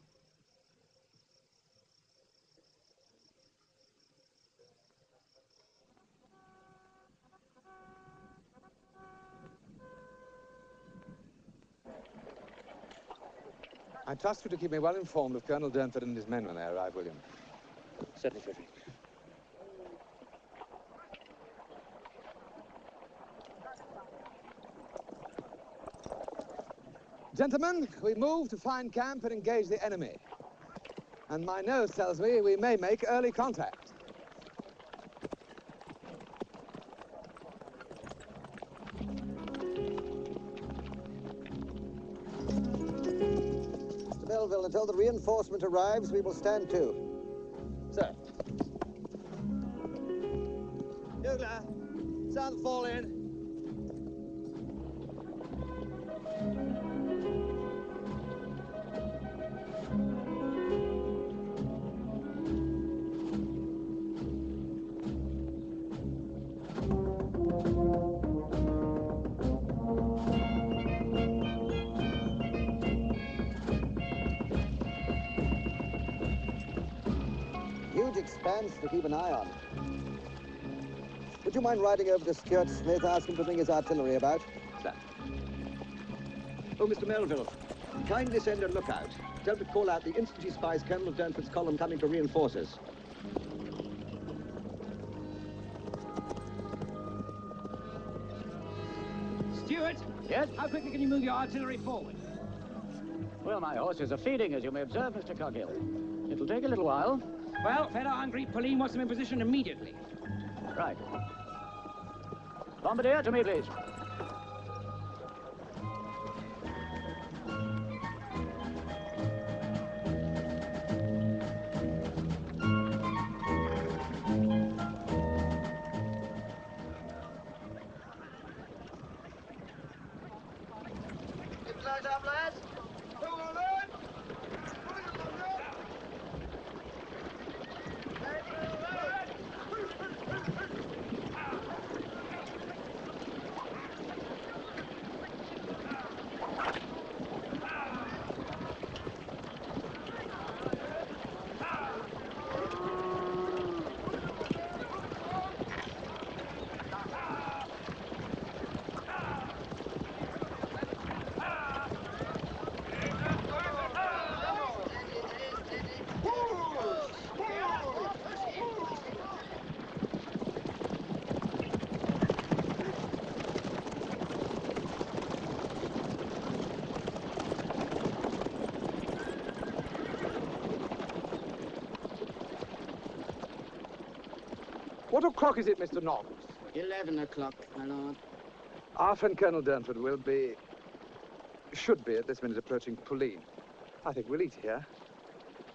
I trust you to keep me well informed of Colonel Durnford and his men when they arrive, William. Certainly, Frederick. Gentlemen, we move to find camp and engage the enemy. And my nose tells me we may make early contact. Mr. Melville, until the reinforcement arrives, we will stand to. Sir. Bugler, sun fall in. Huge expanse to keep an eye on. Would you mind riding over to Stuart Smith, ask him to bring his artillery about? Sir. Oh, Mr. Melville, kindly send a lookout. Tell him to call out the instant he spies Colonel Durnford's column coming to reinforce us. Stuart? Yes? How quickly can you move your artillery forward? Well, my horses are feeding, as you may observe, Mr. Coghill. It'll take a little while. Well, Fedor Hungry, Pauline wants them in position immediately. Right. Bombardier, to me, please. Close up, lads. Come on, lads. What o'clock is it, Mr. Knox? 11 o'clock, my lord. Our friend Colonel Durnford should be at this minute approaching Pauline. I think we'll eat here.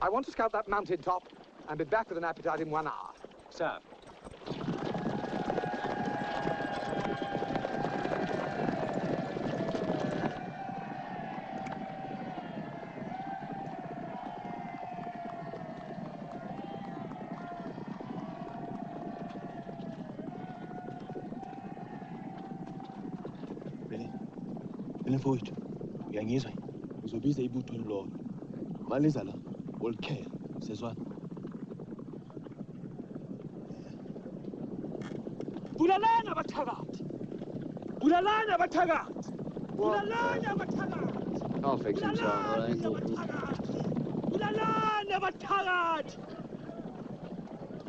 I want to scout that mountain top and be back with an appetite in 1 hour. Sir. Mfowethu, uyangizwa? Uzobiza ibutho lilodwa. Maliza la, ulikhela, sezwana. Bulalana abathakathi! Bulalana abathakathi! Bulalana abathakathi! I'll fix him, sir. All right. Bulalana abathakathi!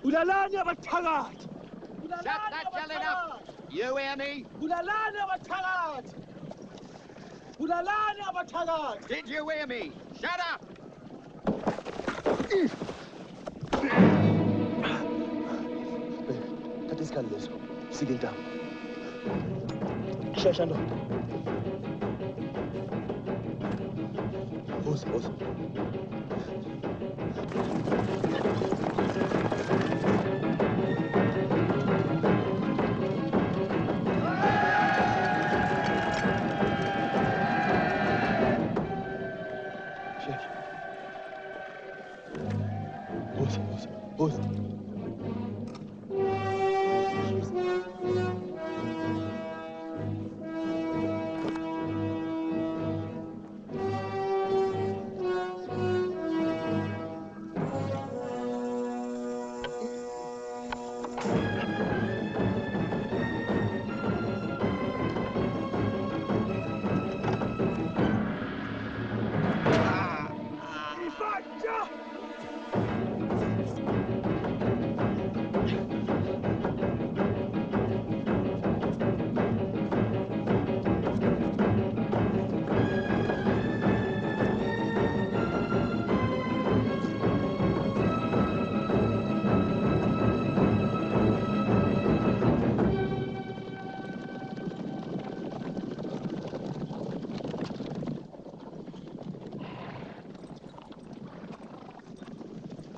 Bulalana abathakathi! Shut that yelling up! You hear me? Bulalana abathakathi! Bulalana abathakathi! Did you hear me? Shut up! Thatha isikali leso. Sike intamo. Shesha ndoda. Woza. Woza.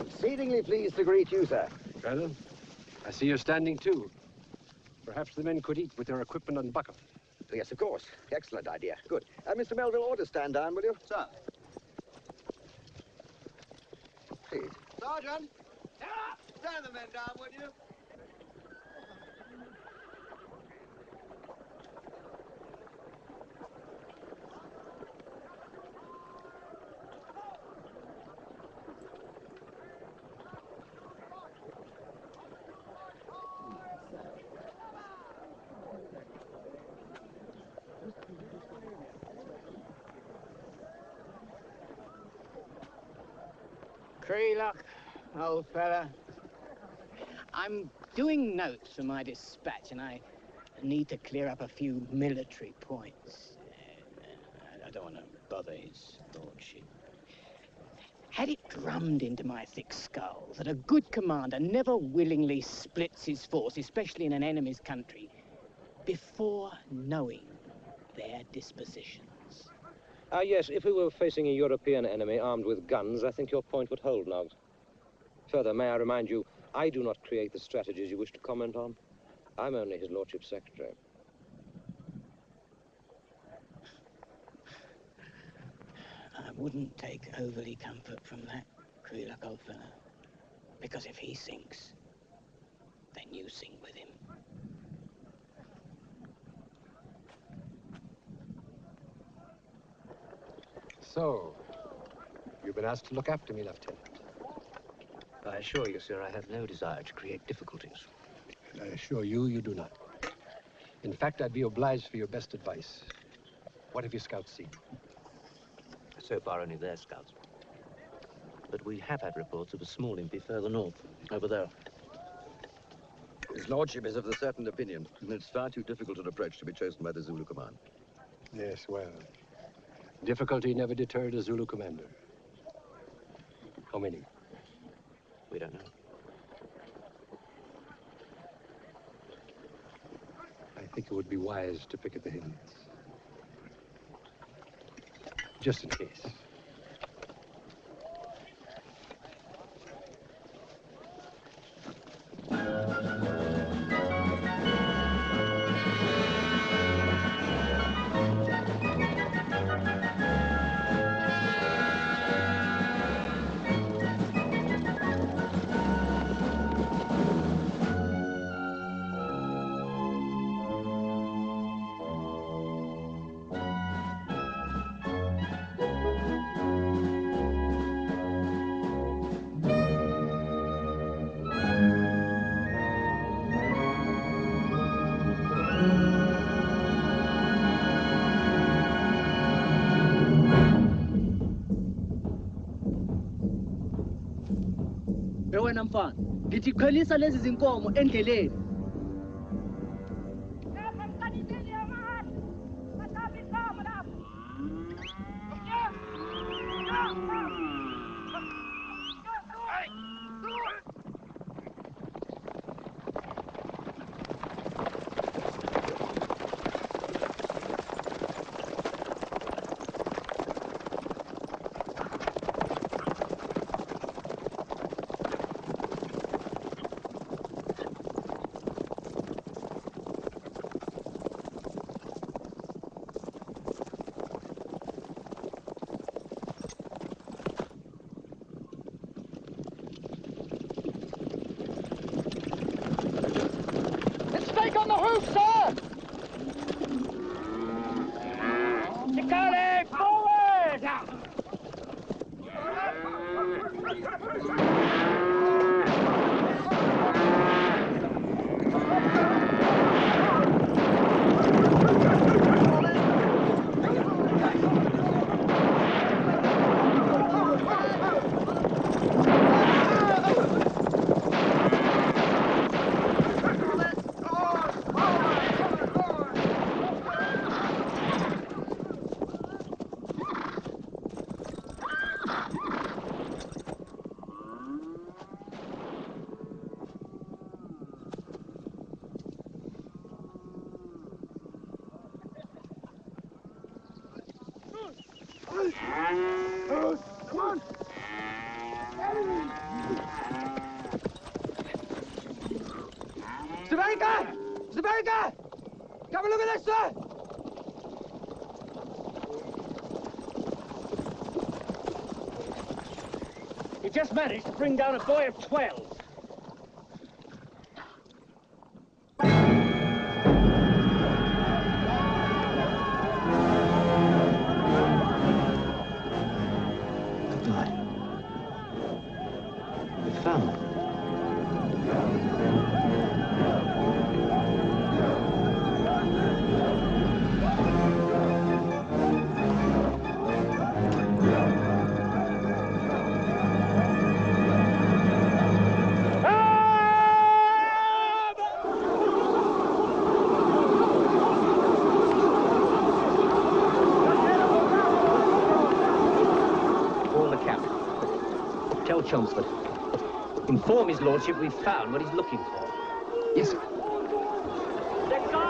Exceedingly pleased to greet you, sir. Colonel, I see you're standing too. Perhaps the men could eat with their equipment unbuckled. Yes, of course. Excellent idea. Good. Mr. Melville, order stand down, will you? Sir. Please. Sergeant! Stand the men down, would you? Creelock, old fella. I'm doing notes for my dispatch, and I need to clear up a few military points. I don't want to bother his lordship. Had it drummed into my thick skull that a good commander never willingly splits his force, especially in an enemy's country, before knowing their disposition. Yes, if we were facing a European enemy armed with guns, I think your point would hold, Noggs. Further, may I remind you, I do not create the strategies you wish to comment on. I'm only his lordship's secretary. I wouldn't take overly comfort from that, Creelock, old fella. Because if he sinks, then you sink with him. So, you've been asked to look after me, Lieutenant. I assure you, sir, I have no desire to create difficulties. And I assure you, you do not. In fact, I'd be obliged for your best advice. What have your scouts seen? So far, only their scouts. But we have had reports of a small impi further north, over there. His lordship is of the certain opinion that it's far too difficult an approach to be chosen by the Zulu command. Yes, well, difficulty never deterred a Zulu commander. How many? We don't know. think it would be wise to picket the hills. Just in case. Wena mfana, ngithi khwelisa lezi zinkomo endleleni. On the roof, sir! Chicane, forward! Come on! America! America! Come and look at this, sir! He just managed to bring down a boy of 12. Chelmsford. Inform his lordship we've found what he's looking for. Yes, sir. Take him!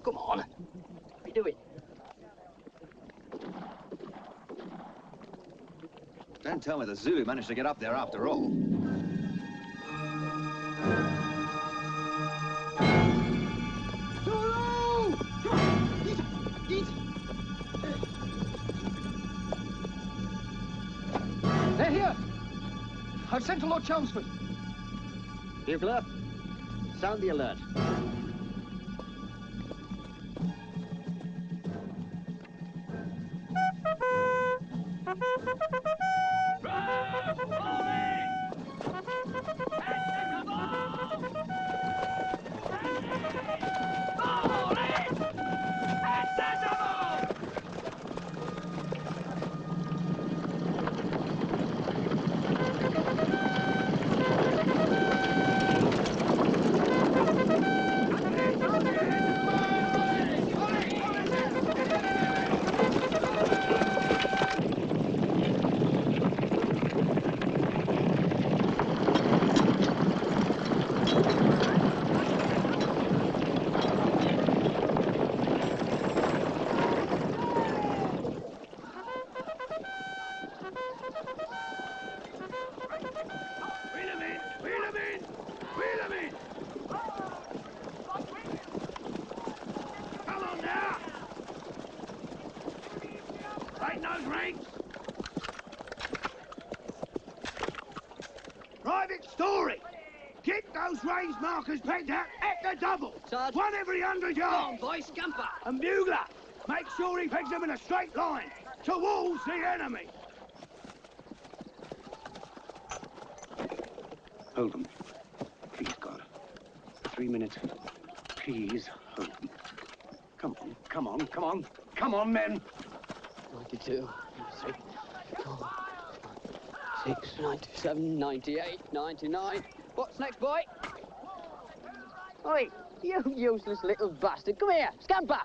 Come on. What are you doing? Don't tell me the Zulu managed to get up there after all. Zulu! They're here. I've sent to Lord Chelmsford. Bugler, sound the alert. private story. Keep those raised markers pegged out at the double. Sarge. One every 100 yards. Go on, boy, scamper. And bugler, make sure he pegs them in a straight line towards the enemy. Hold them. Please, God. 3 minutes. Please, hold them. Come on, come on, come on. Come on, men. 92, 93, 94, 96, 97, 98, 99. What's next, boy? Oi, you useless little bastard. Come here, scamper.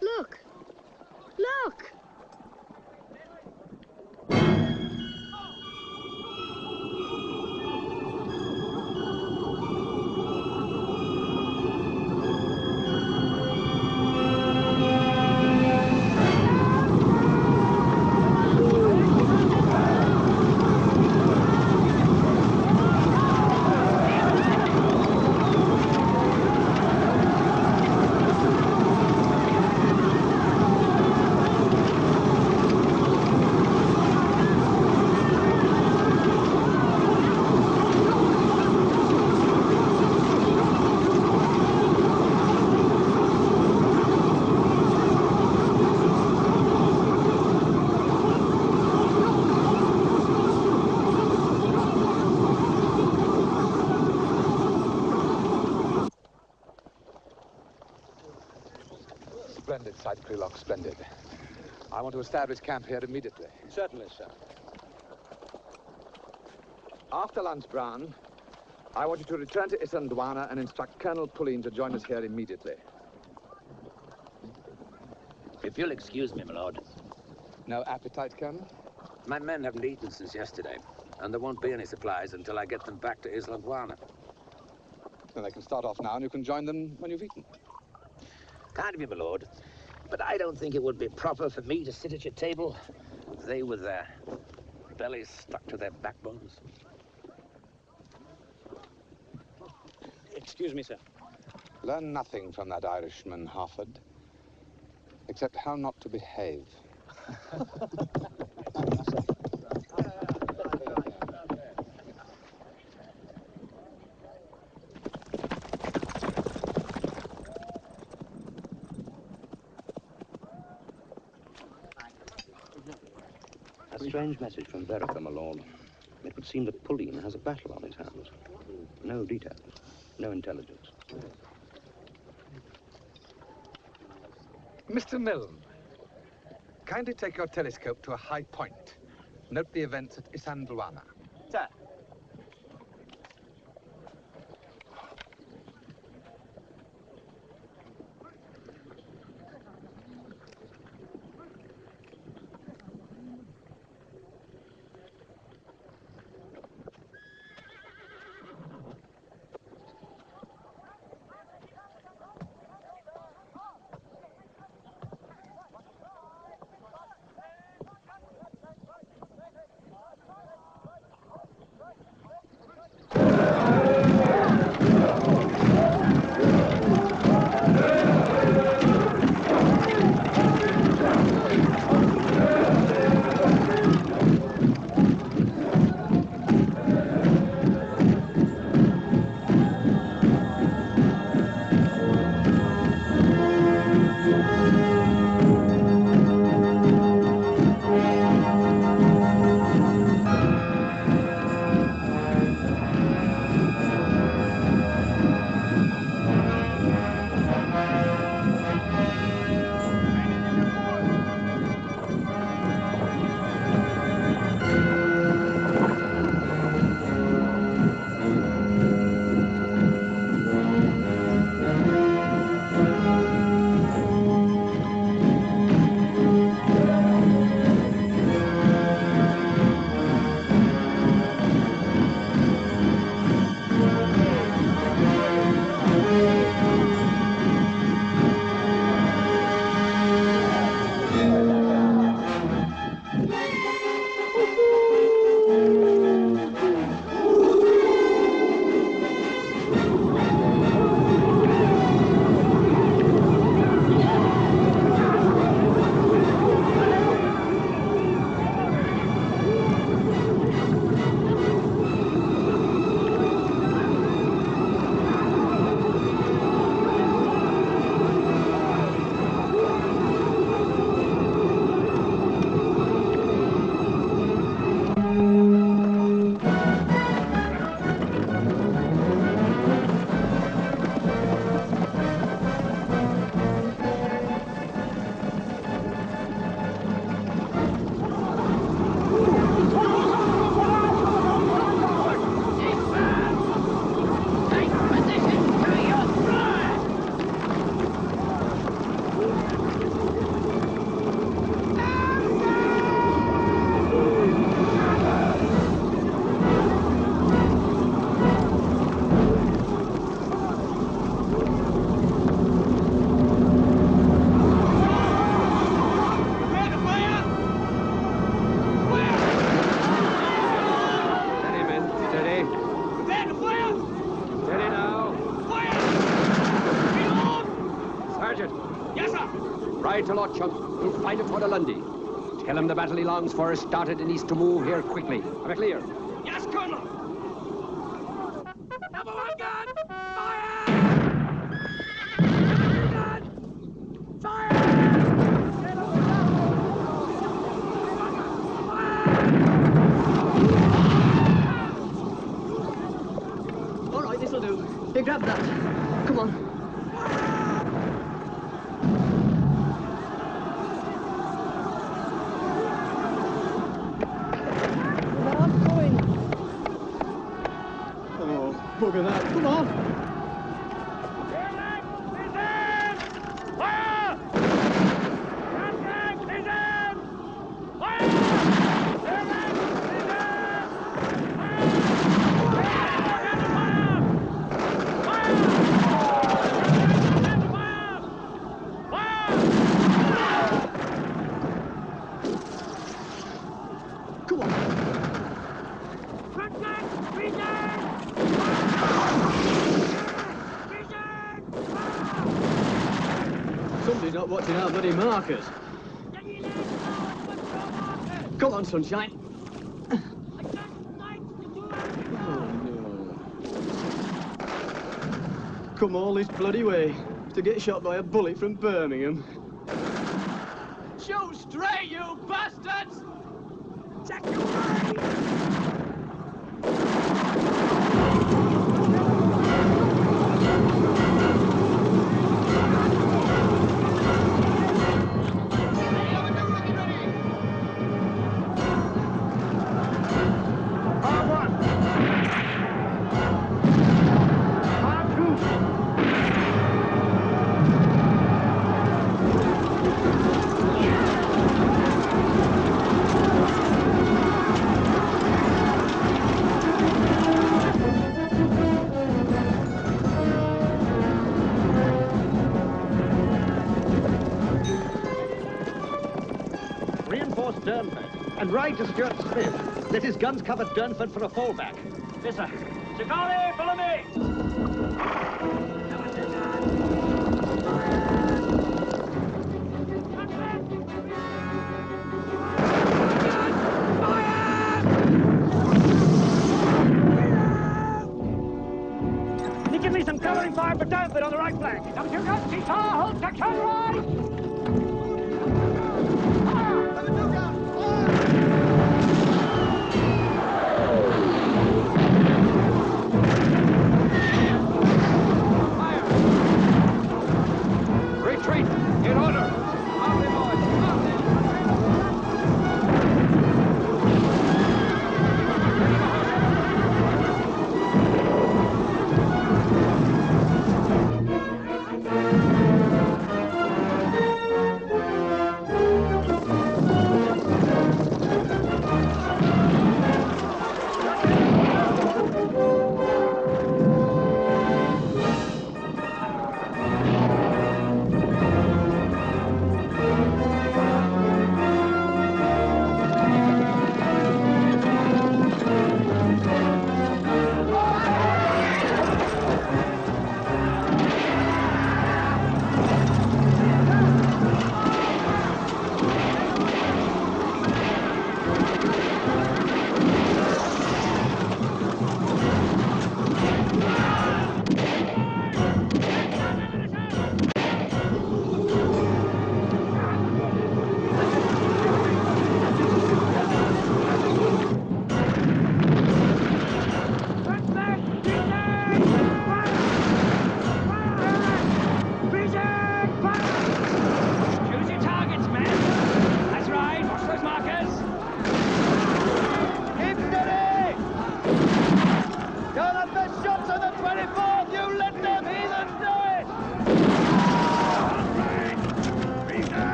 Look. Look. Splendid sight, Krylok, splendid. I want to establish camp here immediately. Certainly, sir. After lunch, Brown, I want you to return to Isandlwana and instruct Colonel Pulleen to join us here immediately. If you'll excuse me, my lord. No appetite, Colonel? My men haven't eaten since yesterday, and there won't be any supplies until I get them back to Isandlwana. Then they can start off now, and you can join them when you've eaten. Kind of you, my lord. But I don't think it would be proper for me to sit at your table. They with their bellies stuck to their backbones. Excuse me, sir. Learn nothing from that Irishman, Harford, except how not to behave. A strange message from Verica, my lord. It would seem that Pulleen has a battle on his hands. No details, no intelligence. Mr. Milne, kindly take your telescope to a high point. Note the events at Isandlwana. Sir. ride to Lord Chunk. He'll find him for the Lundy. Tell him the battle he longs for is started and he's to move here quickly. Am I clear? Yes, Colonel. Number one gun! Fire! Gun! Fire! All right, this'll do. Here, grab that. Come on. Bugger that. Come on. Somebody's not watching our bloody markers. Come on, sunshine. Oh, no. Come all this bloody way to get shot by a bullet from Birmingham. Shoot straight, you bastards! Check your right! And ride to Stuart Smith. Let his guns cover Durnford for a fallback. Yes, sir. Chicali, follow me! Can you give me some covering fire for Durnford on the right flank? Don't you got T-tar, hold section right!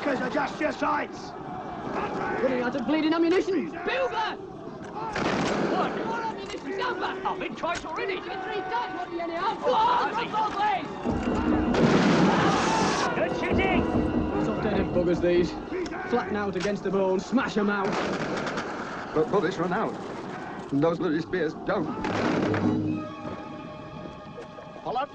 Adjust your sights! Running out of bleeding ammunition! Bugler! What? More ammunition! Stand back! I've been twice already! Give it 3 times, what do you anyhow? Go on! Drop both ways! Good shooting! Soft-headed buggers, these. Flatten out against the bone, smash them out. But bullets run out. And those bloody spears don't. Holland!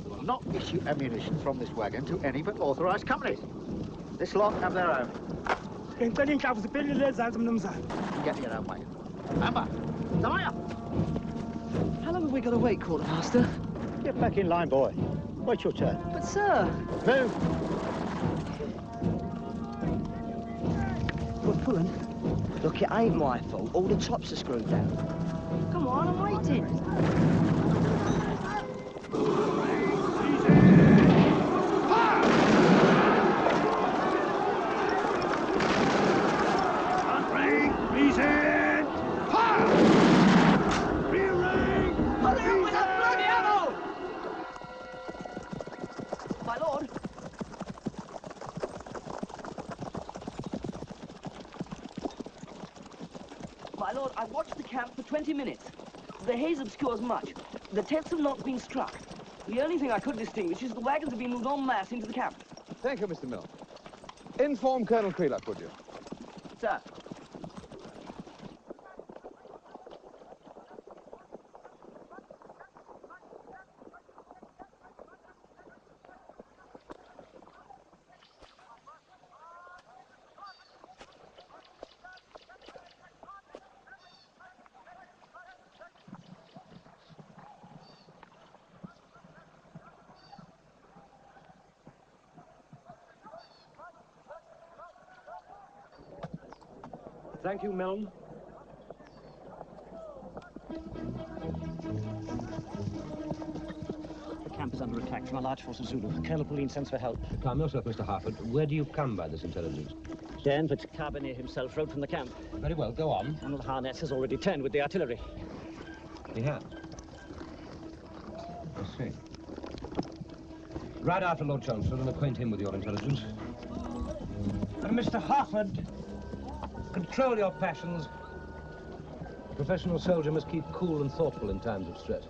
We will not issue ammunition from this wagon to any but authorised companies. This lot have their own. You can get your own wagon. Amber! Samaya! How long have we got to wait, Quartermaster? Get back in line, boy. Wait your turn. But, sir... Move! We're pulling. Look, it ain't my fault. All the tops are screwed down. Come on, I'm waiting. I've watched the camp for 20 minutes. The haze obscures much. The tents have not been struck. The only thing I could distinguish is the wagons have been moved en masse into the camp. Thank you, Mr. Mill. Inform Colonel Creelock, would you? Sir. Thank you, Milne. The camp is under attack from a large force of Zulu. Colonel Pauline sends for help. Calm yourself, Mr. Harford. Where do you come by this intelligence? Danford Carbineer himself wrote from the camp. Very well, go on. Colonel Harness has already turned with the artillery. He has? I see. Ride after Lord Chelmsford and acquaint him with your intelligence. And Mr. Harford, control your passions. A professional soldier must keep cool and thoughtful in times of stress.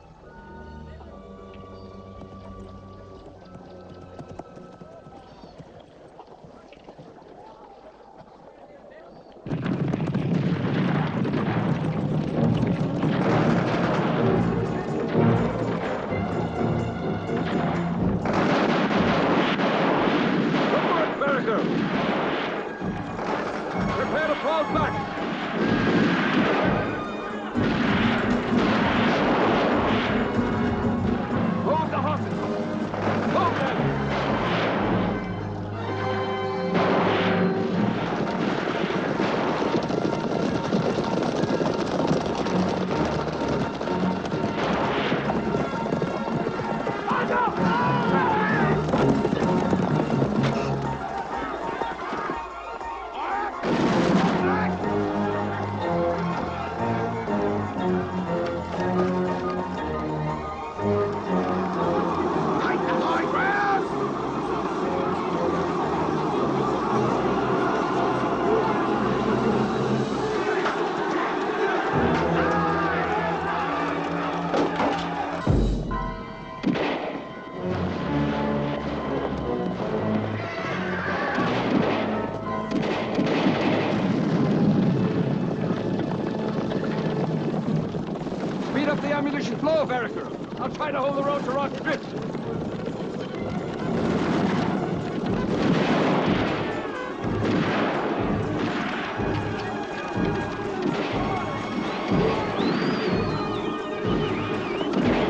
Ammunition flow, Vereker. I'll try to hold the road to Rock Drift.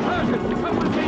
Sergeant, come with me.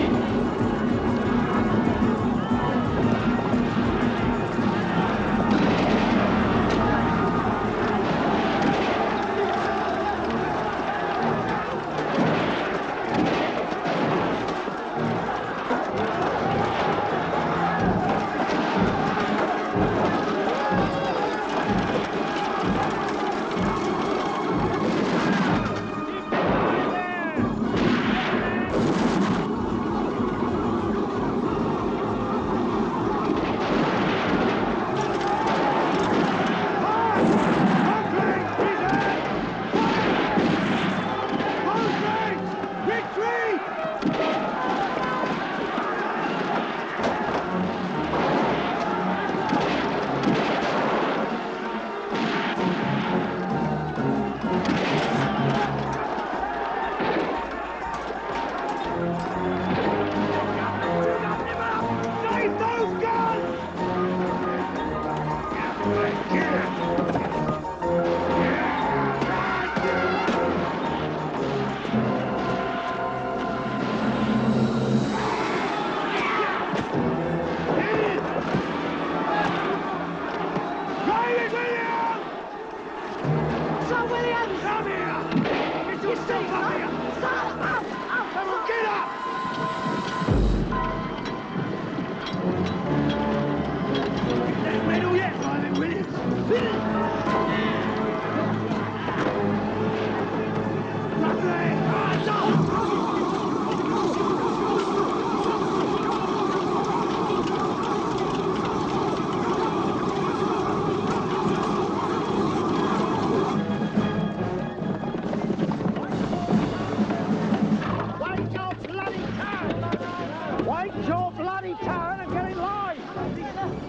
bloody town and get in line!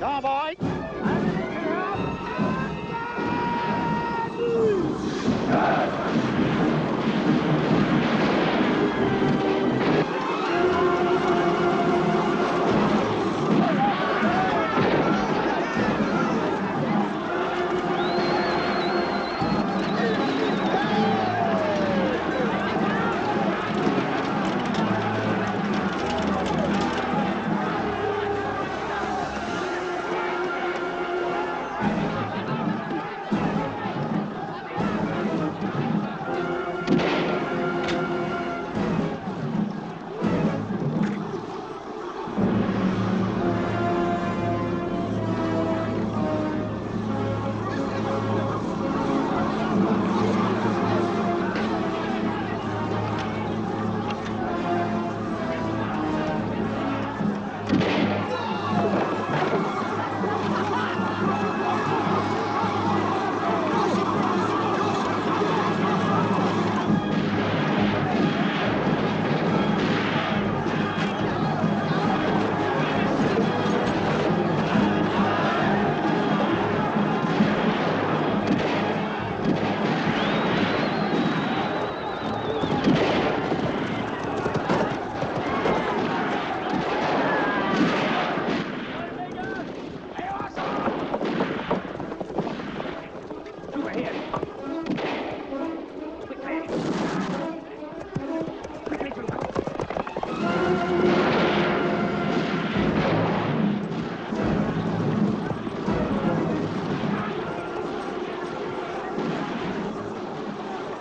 Go on, boy!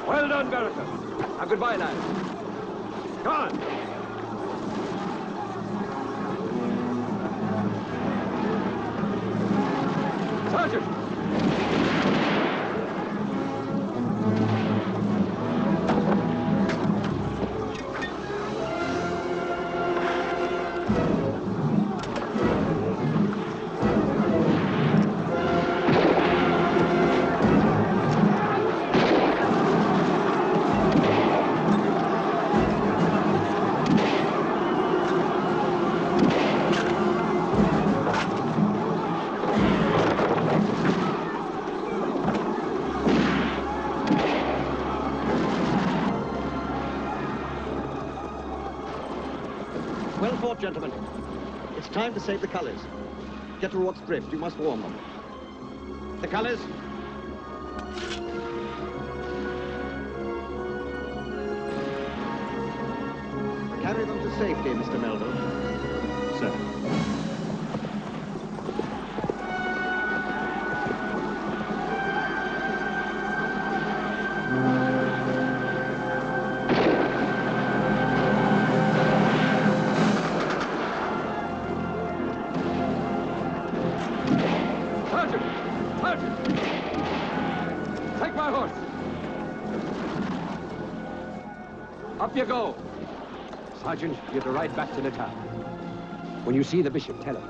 Well done, Barrister. Now, goodbye, lads. Come on. Sergeant! Well fought, gentlemen. It's time to save the colours. Get to Rock's Drift. You must warn them. The colours. Carry them to safety, Mr. Melville. Sir. Take my horse. Up you go. Sergeant, you're to ride back to Nataal. When you see the bishop, tell him.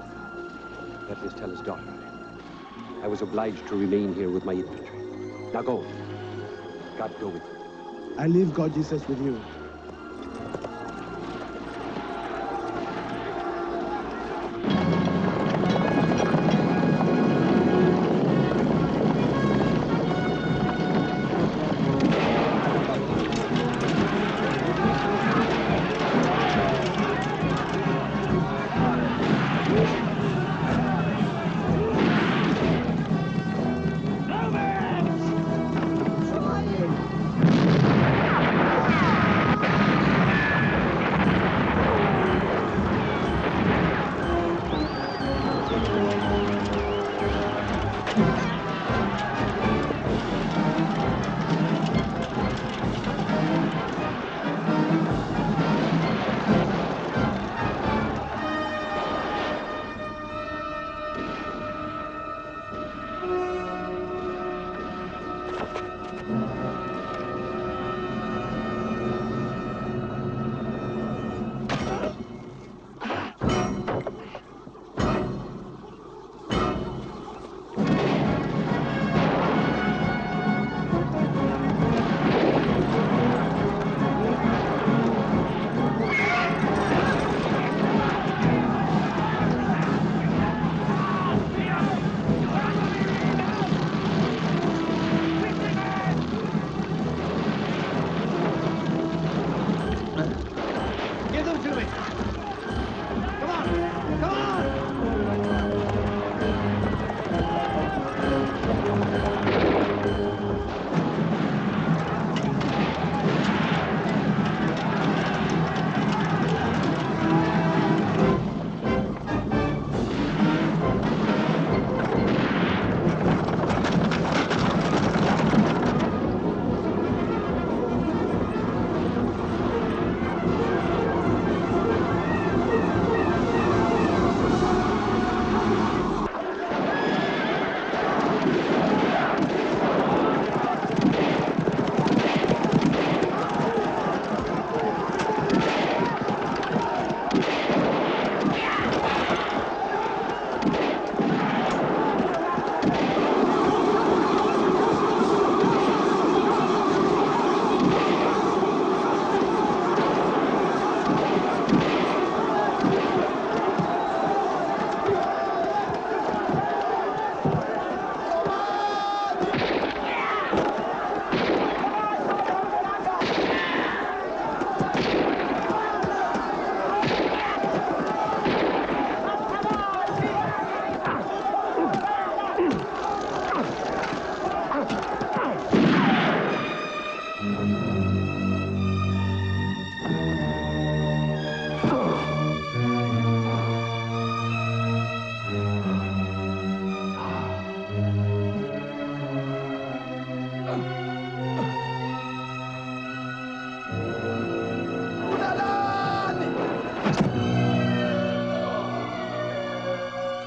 That is, tell his daughter. I was obliged to remain here with my infantry. Now go. God go with you. I leave God Jesus with you.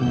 For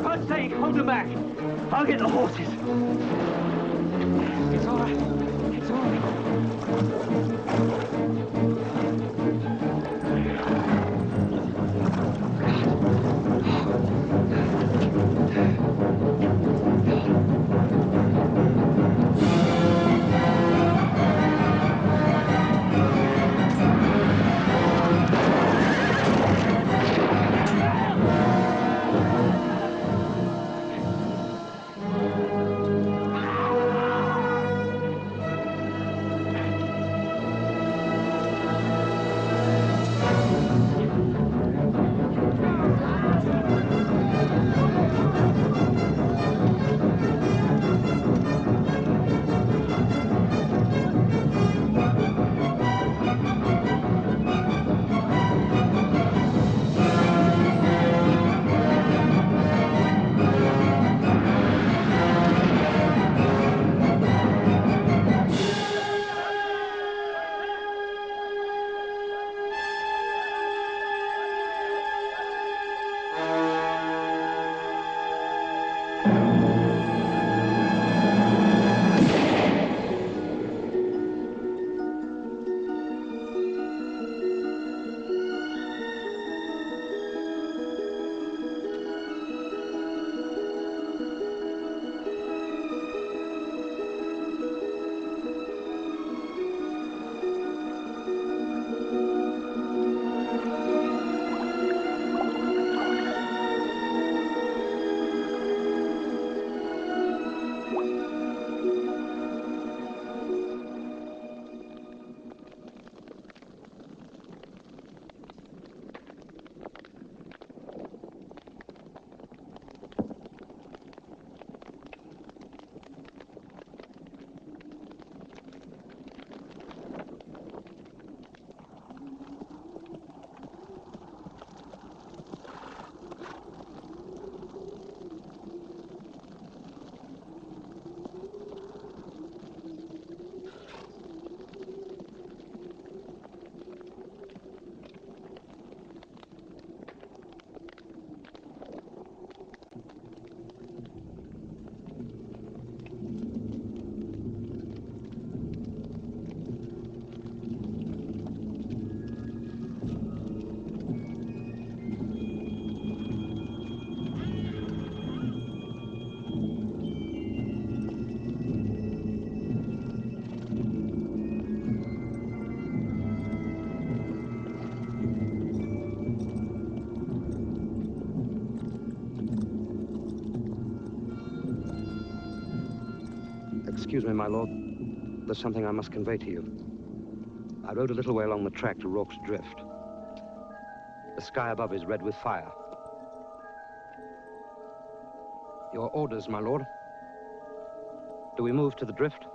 God's sake, hold them back. I'll get the horses. It's all right. It's all right. Excuse me, my lord. There's something I must convey to you. I rode a little way along the track to Rorke's Drift. The sky above is red with fire. Your orders, my lord. Do we move to the drift?